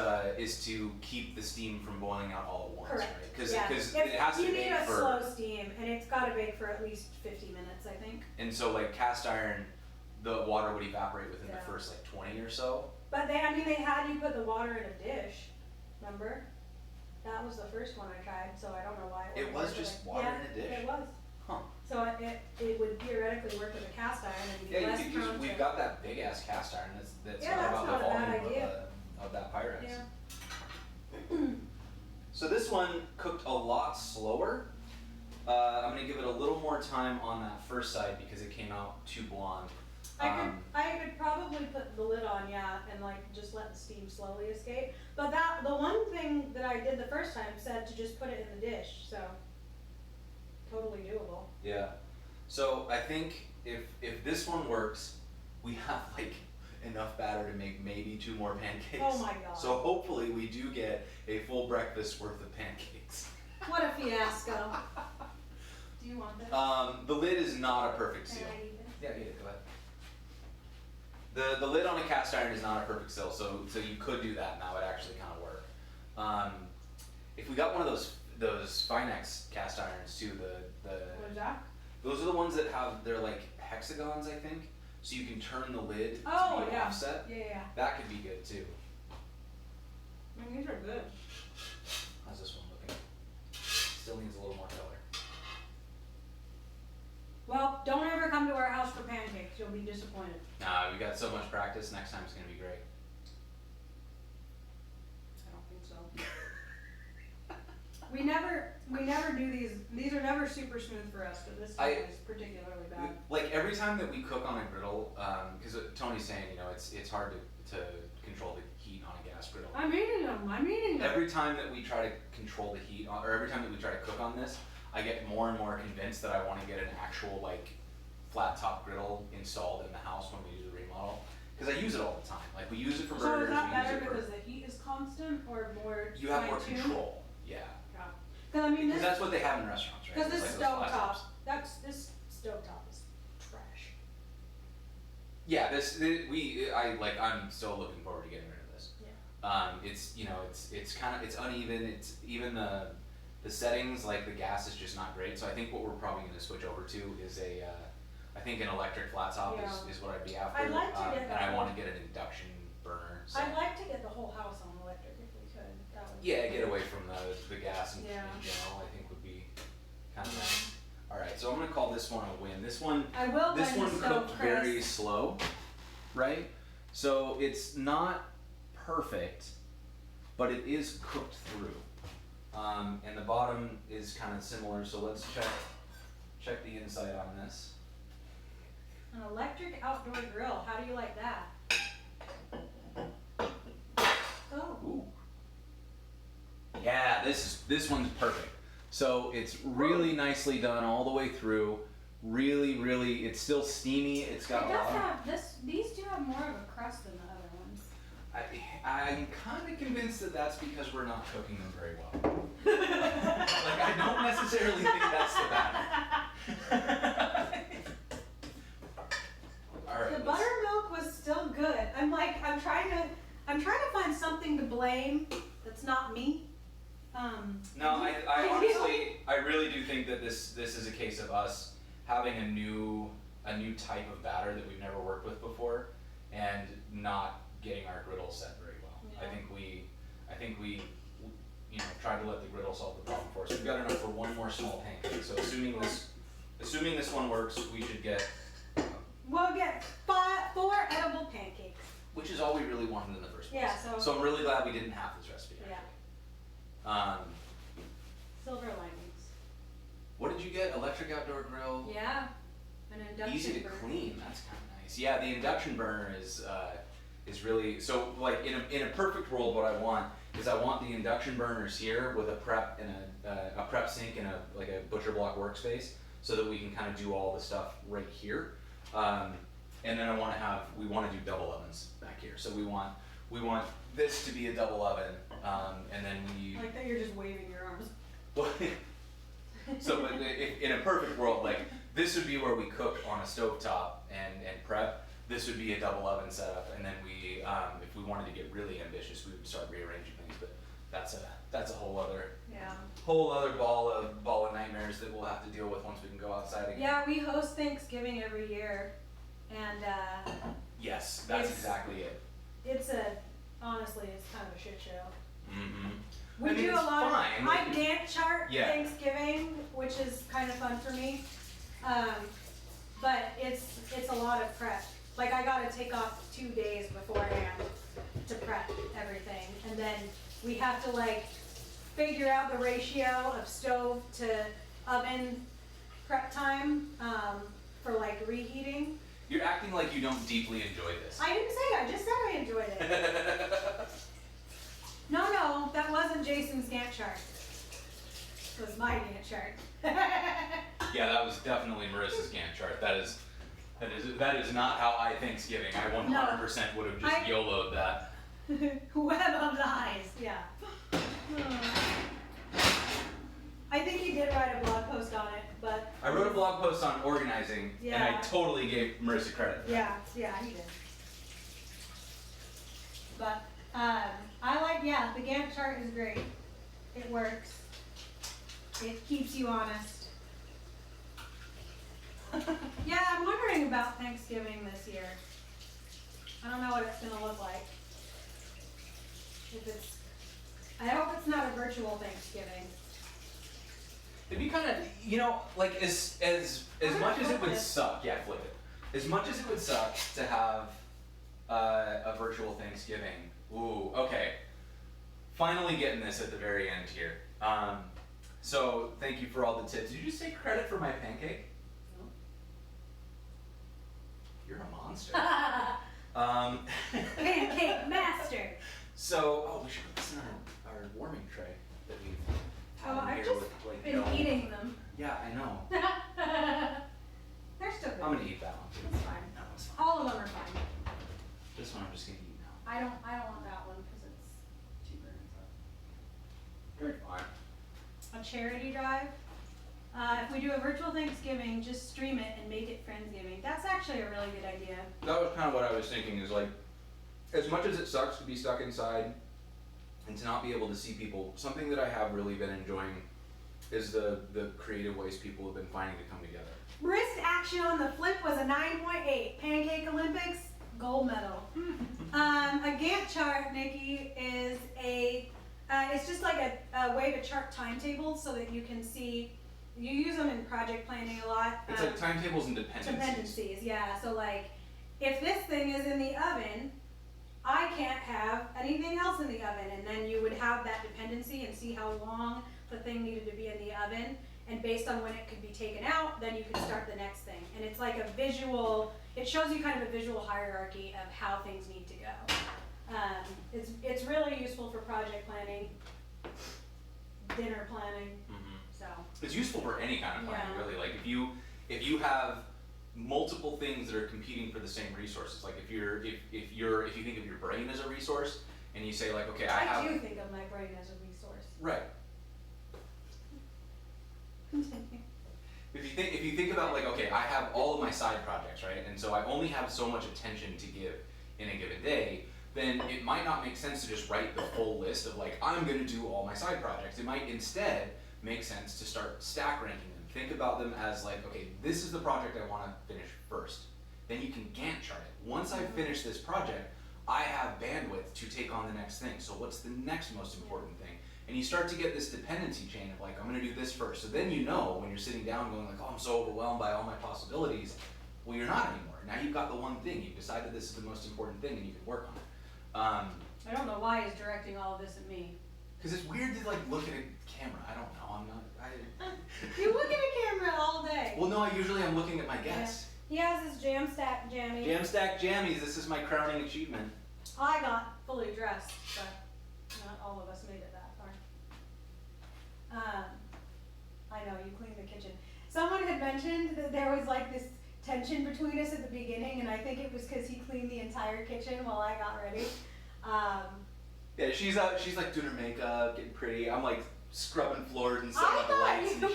to keep the steam from boiling out all at once, Correct. right? Because Yeah. it has to You bake need a for. slow steam, and it's got to bake for at least 50 minutes, I think. And so cast iron, the water would evaporate within the Yeah. first 20 or so. But they had you put the water in a dish, remember? That was the first one I tried, so I don't know why. It was wasn't just working. water in a dish? It was. Huh. So it would theoretically work with a cast iron and be Yeah, less you could use. prone We've to. got that big ass cast iron. That's Yeah, not that's about not the a bad volume idea. of that Pyrex. Yeah. So this one cooked a lot slower. I'm gonna give it a little more time on that first side because it came out too blonde. I could probably put the lid on, yeah, and just let the steam slowly escape. But the one thing that I did the first time said to just put it in the dish, so totally doable. Yeah. So I think if this one works, we have enough batter to make maybe 2 more pancakes. Oh my God. So hopefully we do get a full breakfast worth of pancakes. What a fiasco. Do you want this? The lid is not a perfect seal. Can I eat this? Yeah, go ahead. The lid on a cast iron is not a perfect seal, so you could do that and that would actually kind of work. If we got one of those Finex cast irons too, What is that? those are the ones that have, they're like hexagons, I think. So you can turn the lid Oh, to be yeah. offset. Yeah. That could be good too. I mean, these are good. How's this one looking? Still needs a little more color. Well, don't ever come to our house for pancakes. You'll be disappointed. Nah, we got so much practice. Next time it's gonna be great. I don't think so. We never do these. These are never super smooth for us, but this one is particularly bad. Like every time that we cook on a griddle, because Tony's saying, you know, it's hard to control the heat on a gas griddle. I'm eating them. Every time that we try to control the heat, or every time that we try to cook on this, I get more and more convinced that I want to get an actual like flat top griddle installed in the house when we do the remodel, because I use it all the time. Like we use it for So burgers. is that we use better it for, because the heat is constant or more? you have more fine-tuned? control. Yeah. Because I mean, Because that's what they have in restaurants, right? because It's this like those flat stovetop, tops. this stovetop is trash. Yeah, I'm still looking forward to getting rid of this. Yeah. It's, you know, it's kind of, it's uneven. It's even the settings, like the gas is just not great. So I think what we're probably going to switch over to is I think an electric flat top Yeah. is what I'd be after. I'd like to get and that I want one. to get an induction burner. So. I'd like to get the whole house on electric if we could. That would. Yeah, get away from the gas in Yeah. general. I think would be kind of nice. All right, so I'm gonna call this one a win. This one. I will This win one the stove, cooked Chris. very slow, right? So it's not perfect, but it is cooked through. And the bottom is kind of similar, so let's check the inside on this. An electric outdoor grill. How do you like that? Oh. Ooh. Yeah, this one's perfect. So it's really nicely done all the way through. Really, it's still steamy. It's got It a does lot of. have this. These do have more of a crust than the other ones. I'm kind of convinced that that's because we're not cooking them very well. Like, I don't necessarily think that's the matter. All right. The buttermilk was still good. I'm trying to find something to blame that's not me. No, I honestly, I really do think that this is a case of us having a new type of batter that we've never worked with before, and not getting our griddle set very well. Yeah. I think we, you know, tried to let the griddle solve the problem for us. We've got enough for one more small pancake. So assuming this one works, we should get. We'll get 4 edible pancakes. Which is all we really wanted in the first place. Yeah, so I'm really glad we didn't have this recipe. yeah, Actually. silver linings. What did you get? Electric outdoor grill. Yeah, an induction Easy to burner. clean. That's kind of nice. Yeah, the induction burner is really so. Like in a perfect world, what I want is I want the induction burners here with a prep and a prep sink and a butcher block workspace, so that we can kind of do all the stuff right here. And then we want to do double ovens back here. So we want this to be a double oven, and then I like that you're just waving your arms. So, but if, in a perfect world, like this would be where we cook on a stovetop and prep. This would be a double oven setup, and then we, if we wanted to get really ambitious, we would start rearranging things. But that's a whole other ball of nightmares that we'll have to deal with once we can go outside again. Yeah, we host Thanksgiving every year, and Yes, that's It's- exactly it. honestly, it's kind of a shit show. Mm-hmm. We I mean, do it's a lot fine, of, like- I Gantt chart Yeah. Thanksgiving, which is kind of fun for me. But it's a lot of prep. Like I gotta take off 2 days beforehand to prep everything. And then we have to like figure out the ratio of stove to oven prep time, for like reheating. You're acting like you don't deeply enjoy this. I didn't say, I just said I enjoyed it. No, that wasn't Jason's Gantt chart. It was my Gantt chart. Yeah, that was definitely Marissa's Gantt chart. That is not how I Thanksgiving. I 100% would have just YOLO'd that. Web of the eyes, yeah. I think he did write a blog post on it, but. I wrote a blog post on organizing, and I Yeah. totally gave Marissa credit for that. Yeah, he did. But The Gantt chart is great. It works. It keeps you honest. Yeah, I'm wondering about Thanksgiving this year. I don't know what it's gonna look like. I hope it's not a virtual Thanksgiving. It'd be kind of, like as much as it would suck, yeah, flip it. As much as it would suck to have a virtual Thanksgiving. Ooh, okay. Finally getting this at the very end here. So thank you for all the tips. Did you just take credit for my pancake? No. You're a monster. Pancake master. So, we should put this in our warming tray that we've had I've here just with like been eating them. Yeah, I know. They're still good. I'm gonna eat that one too. It's fine. No, it's fine. All of them are fine. This one I'm just gonna eat now. I don't want that one because it's cheaper and stuff. You're fine. A charity drive. If we do a virtual Thanksgiving, just stream it and make it Friendsgiving. That's actually a really good idea. That was kind of what I was thinking, is like, as much as it sucks to be stuck inside and to not be able to see people, something that I have really been enjoying is the creative ways people have been finding to come together. Wrist action on the flip was a 9.8. Pancake Olympics, gold medal. A Gantt chart, Nikki, is it's just like a way to chart timetables so that you can see. You use them in project planning a lot. It's like timetables and dependencies. Dependencies, yeah. So like, if this thing is in the oven, I can't have anything else in the oven, and then you would have that dependency and see how long the thing needed to be in the oven, and based on when it could be taken out, then you could start the next thing. And it's like a visual, it shows you kind of a visual hierarchy of how things need to go. It's really useful for project planning, dinner planning, so. It's useful for any kind of planning, Yeah. really. Like if you have multiple things that are competing for the same resources, like if you think of your brain as a resource and you say like, okay, I do think of my brain as a resource. Right. If you think about like, okay, I have all of my side projects, right? And so I only have so much attention to give in a given day, then it might not make sense to just write the full list of like, I'm gonna do all my side projects. It might instead make sense to start stack ranking them. Think about them as like, okay, this is the project I wanna finish first. Then you can Gantt chart it. Once I finish this project, I have bandwidth to take on the next thing. So what's the next most important thing? And you start to get this dependency chain of like, I'm gonna do this first. So then you know when you're sitting down going like, oh, I'm so overwhelmed by all my possibilities. Well, you're not anymore. Now you've got the one thing. You've decided this is the most important thing and you can work on it. I don't know why he's directing all of this at me. Because it's weird to like look at a camera. I don't know. I'm not. You look at a camera all day. Well, no. I'm looking at my guests. He has his jam stack jammy. Jam stack jammies. This is my crowning achievement. I got fully dressed, but not all of us made it that far. I know, you cleaned the kitchen. Someone had mentioned that there was like this tension between us at the beginning, and I think it was because he cleaned the entire kitchen while I got ready. Yeah, she's like doing her makeup, getting pretty. I'm like scrubbing floors and setting up lights and shit.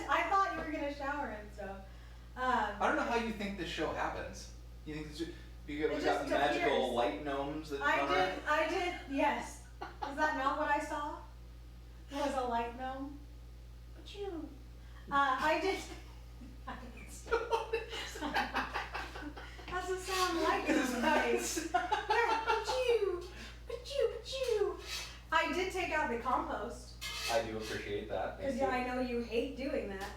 I thought you were gonna shower and stuff. I don't know how you think this show happens. You think you It got just magical appears. light gnomes that I run around? did, yes. Is that not what I saw? Was a light gnome? But you, I did. That's the sound light gnome makes. Yeah, but you. I did take out the compost. I do appreciate that. Because Thank you. I know you hate doing that.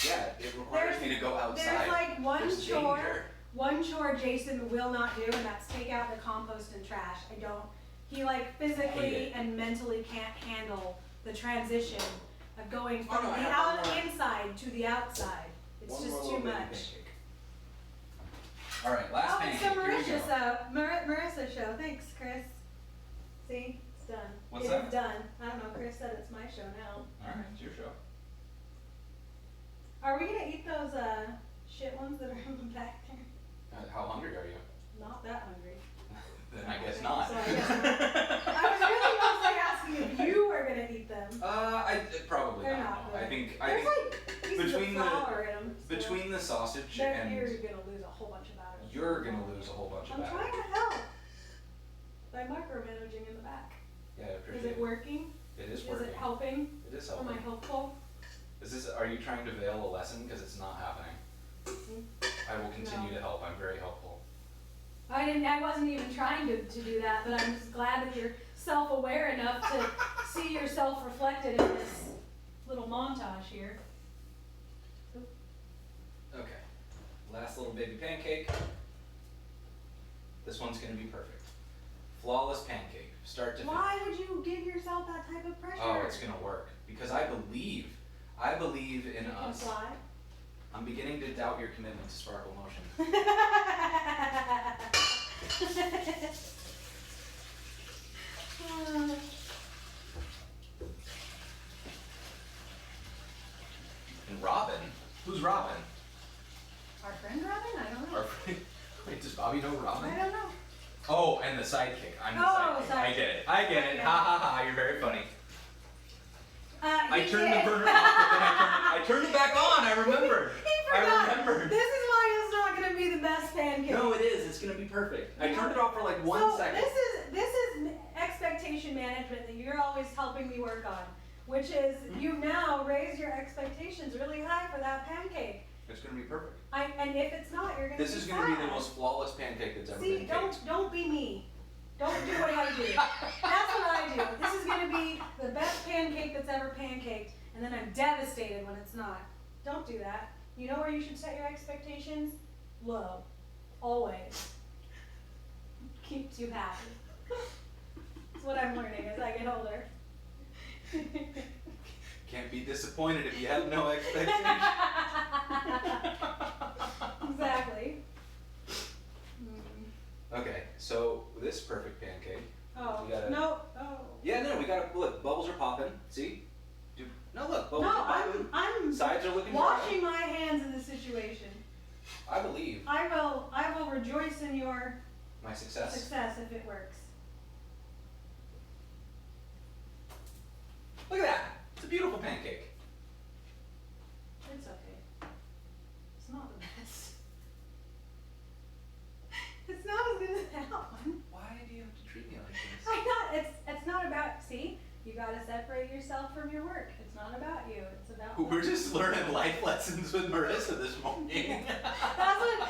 Yeah, it requires me to go outside. There's like There's danger. one chore Jason will not do, and that's take out the compost and trash. He like Hate physically it. and mentally can't handle the transition of going Oh, from no, I the have one more. inside to the outside. It's One just more too little baby much. pancake. All right, last Oh, it's pancake. the Here we Marisa go. Marisa show. Thanks, Chris. See, it's done. What's It that? is done. I don't know. Chris said it's my show now. All right, it's your show. Are we gonna eat those shit ones that are in the back there? How hungry are you? Not that hungry. Then I guess not. So I guess not. I was really mostly asking if you were gonna eat them. I probably They're not. not No. I good. think There's like pieces between of the- flour in them. So between the sausage you're and gonna lose a whole bunch of batter. you're gonna lose a whole bunch of I'm batter. trying to help by micromanaging Is it working? It is Is working. it helping? It is Am I helping. helpful? Are you trying to veil a lesson? Because it's not happening. I will continue No. to help. I'm very helpful. I wasn't even trying to do that, but I'm just glad that you're self-aware enough to see yourself reflected in this little montage here. Okay. Last little baby pancake. This one's gonna be perfect. Flawless pancake. Start to finish. Why would you give yourself that type of pressure? Oh, it's gonna work. Because I believe in You can us. fly. I'm beginning to doubt your commitment to sparkle motion. And Robin? Who's Robin? Our friend Robin? I don't know. Our friend. Wait, does Bobby know Robin? I don't know. Oh, and the sidekick. I'm the Oh, sidekick. I get it. I get it. Okay. Ha ha ha. You're very funny. I He turned the did. burner off, but then I turned it back on. I remember. He forgot. I remembered. This is why it's not going to be the best pancake. No, it is. It's gonna be perfect. I turned it off for like one So second. This is expectation management that you're always helping me work on, which is you now raise your expectations really high for that pancake. It's gonna be perfect. And if it's not, you're going to This be is gonna be the sad. most flawless pancake that's ever See, been baked. don't be me. Don't do what I do. That's what I do. This is going to be the best pancake that's ever pancaked, and then I'm devastated when it's not. Don't do that. You know where you should set your expectations? Low. Always. Keeps you happy. That's what I'm learning as I get older. Can't be disappointed if you have no expectations. Exactly. Okay, so this perfect pancake. Oh, We gotta- no. Oh. Yeah, no, we gotta look. Bubbles are popping. See? No, look. Bubbles No, are popping. I'm Sides are looking washing dry. my hands in this situation. I believe I will rejoice in your my success. success if it works. Look at that. It's a beautiful pancake. It's okay. It's not the best. It's not as good as that one. Why do you have to treat me like this? I know, it's not about, see, you gotta separate yourself from your work. It's not about you, it's about. We're just learning life lessons with Marisa this morning. That's what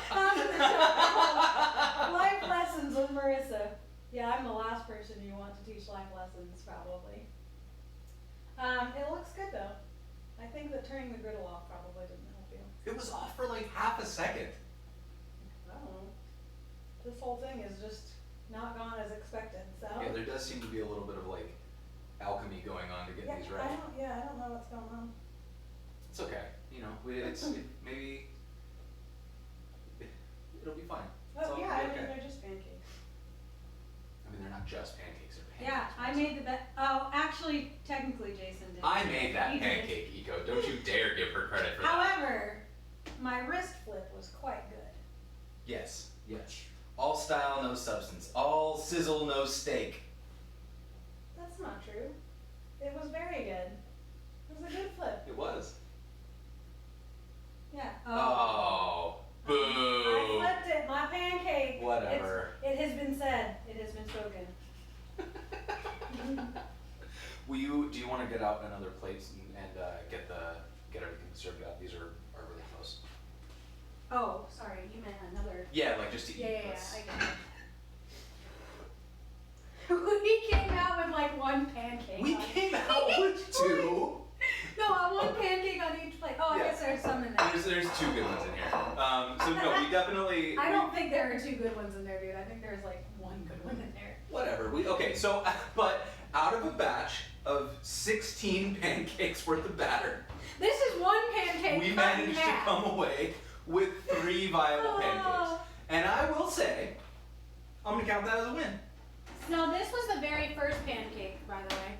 life lessons with Marisa. Yeah, I'm the last person you want to teach life lessons, probably. It looks good though. I think that turning the griddle off probably didn't help you. It was off for like half a second. I don't know. This whole thing is just not gone as expected, so. Yeah, there does seem to be a little bit of like alchemy going on to get these right. I don't know what's going on. It's okay. You know, maybe it'll be fine. It's Oh, all yeah, gonna I be mean, okay. they're just pancakes. I mean, they're not just pancakes. They're Yeah, pancakes. I made the best. Oh, actually, technically, Jason did. I made that He did. pancake, Eco. Don't you dare give her credit for that. However, my wrist flip was quite good. Yes. Yes. All style, no substance. All sizzle, no steak. That's not true. It was very good. It was a good flip. It was. Yeah. Oh. Boo. I flipped it. My pancake. Whatever. It has been said. It has been spoken. Do you want to get out another plate and get everything served out? These are really close. Oh, sorry. You meant another. Yeah, like just to eat. Yeah, Let's- I get it. We came out with like one pancake. We on came out with two. No, one pancake on each plate. Oh, I Yeah. guess there's some in there. There's two good ones in here. So no, we definitely. I don't think there are two good ones in there, dude. I think there's like one good one in there. Whatever. So but out of a batch of 16 pancakes worth of batter, This is one pancake. we cut in managed to half. come away with 3 viable pancakes. Oh. And I will say, I'm gonna count that as a win. No, this was the very first pancake, by the way.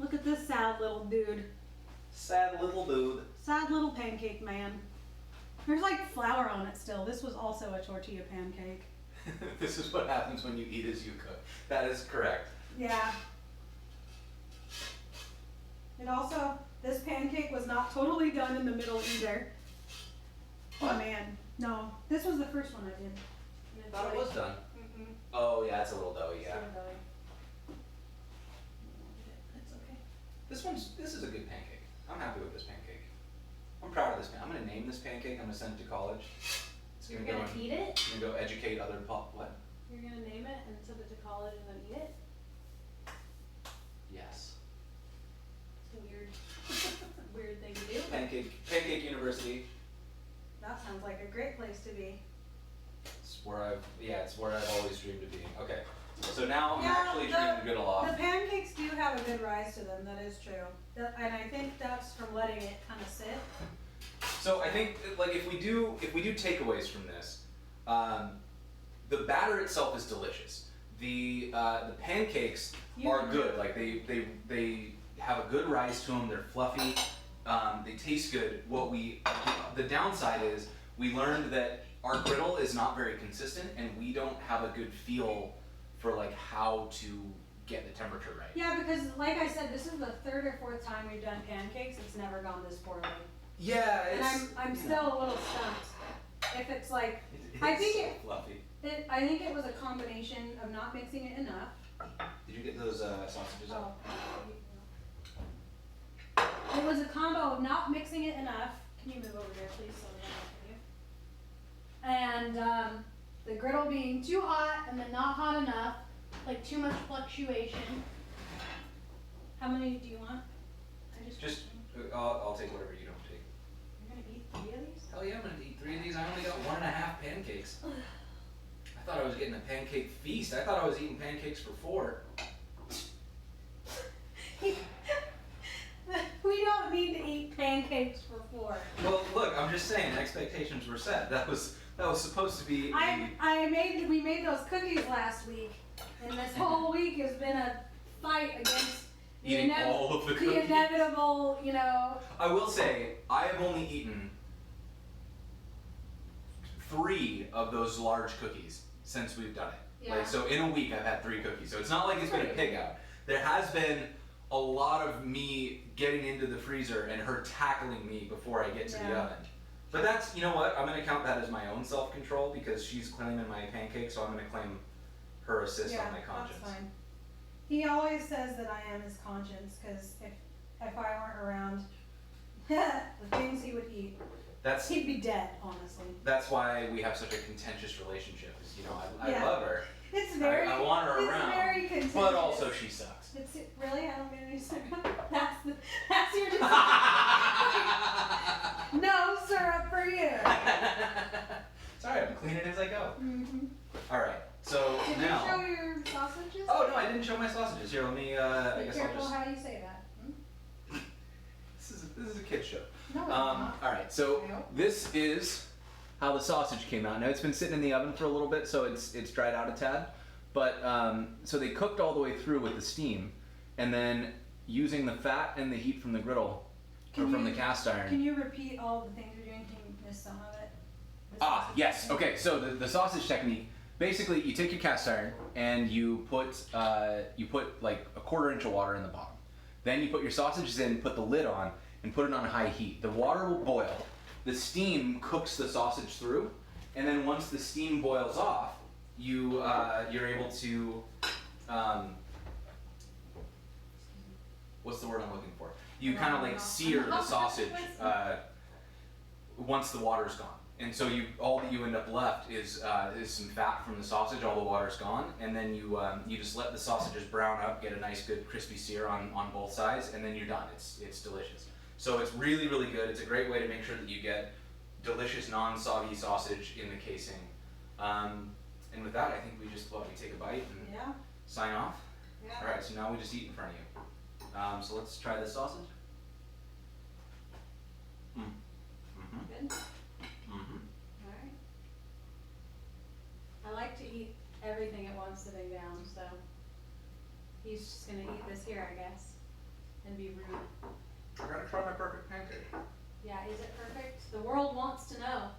Look at this sad little dude. Sad little dude. Sad little pancake man. There's like flour on it still. This was also a tortilla pancake. This is what happens when you eat as you cook. That is correct. Yeah. And also, this pancake was not totally done in the middle either. Oh What? man, no. This was the first one I did. I thought it was done. Mm-mm. Oh yeah, it's a little doughy, yeah. So doughy. This is a good pancake. I'm happy with this pancake. I'm proud of this pancake. I'm gonna name this pancake. I'm gonna send it to college. It's You're gonna gonna go. eat it? I'm gonna go educate other what? You're gonna name it and send it to college and then eat it? Yes. It's a weird, weird thing to do. Pancake University. That sounds like a great place to be. It's where I've always dreamed of being. Okay. So now I'm Yeah, actually dreaming good The aloft. pancakes do have a good rise to them, that is true. And I think that's from letting it kind of sit. So I think like if we do takeaways from this, the batter itself is delicious. The pancakes are good. Like they have a good rise to them. They're fluffy. They taste good. The downside is we learned that our griddle is not very consistent, and we don't have a good feel for like how to get the temperature right. Yeah, because like I said, this is the third or fourth time we've done pancakes. It's never gone this poorly. Yeah, And I'm still a little stumped. If it's like, I think it- fluffy. I think it was a combination of not mixing it enough. Did you get those sausages up? It was a combo of not mixing it enough. Can you move over here, please, so I don't have you? And the griddle being too hot and then not hot enough, like too much fluctuation. How many do you want? I'll take whatever you don't take. You're gonna eat 3 of these? Hell yeah, I'm gonna eat 3 of these. I only got 1.5 pancakes. I thought I was getting a pancake feast. I thought I was eating pancakes for 4. We don't need to eat pancakes for 4. Well, look, I'm just saying expectations were set. That was supposed to be. We made those cookies last week, and this whole week has been a fight against Eating all of the cookies. inevitable, I will say I have only eaten 3 of those large cookies since we've done it. Yeah. Like, so in a week I've had 3 cookies. So it's not like it's been a pig out. There has been a lot of me getting into the freezer and her tackling me before I get to the Yeah. oven. But that's, you know what, I'm going to count that as my own self-control because she's claiming my pancake, so I'm going to claim her assist on my conscience. That's fine. He always says that I am his conscience, because if I weren't around, the things he would eat, That's he'd be dead, honestly. that's why we have such a contentious relationship. Is, I Yeah. love her. It's very, I want her it's around. very contentious. But also she sucks. It's really, I don't get any syrup. That's your decision. No syrup for you. Sorry, I'm cleaning as I go. Mm-hmm. All right, so Did now. you show your sausages? Oh no, I didn't show my sausages. Here, let me. I Be guess I'll careful just. how you say that. This is a kid's show. No, it's not. All right, so No. this is how the sausage came out. Now it's been sitting in the oven for a little bit, so it's dried out a tad. But so they cooked all the way through with the steam, and then using the fat and the heat from the griddle or from the cast iron. Can you repeat all the things you're doing? Can you miss some of it? Yes. Okay. So the sausage technique. Basically, you take your cast iron and you put like a 1/4 inch of water in the bottom. Then you put your sausages in, put the lid on, and put it on high heat. The water will boil. The steam cooks the sausage through, and then once the steam boils off, you're able to what's the word I'm looking for? You kind of like sear the sausage once the water's gone. And so all that you end up left is some fat from the sausage. All the water's gone, and then you just let the sausages brown up, get a nice good crispy sear on both sides, and then you're done. It's delicious. So it's really, really good. It's a great way to make sure that you get delicious non-soggy sausage in the casing. And with that, I think we take a bite and Yeah. sign off. Yeah. All right. So now we just eat in front of you. So let's try this sausage. Good. Mm-hmm. Alright. I like to eat everything at once sitting down, so he's just gonna eat this here, I guess, and be rude. I gotta try my perfect pancake. Yeah, is it perfect? The world wants to know.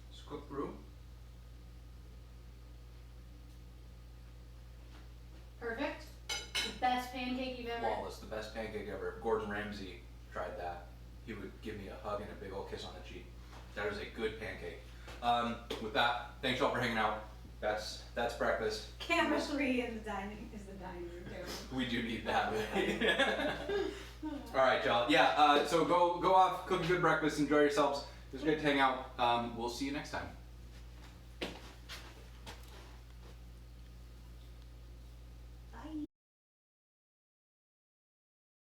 It's cooked through. Perfect? The best pancake you've ever. Flawless, the best pancake ever. If Gordon Ramsay tried that, he would give me a hug and a big old kiss on the cheek. That is a good pancake. With that, thanks y'all for hanging out. That's breakfast. Camera 3 in the dining is the dining room table. We do need that. All right, y'all. Yeah. So go off, cook a good breakfast, enjoy yourselves. It was great to hang out. We'll see you next time.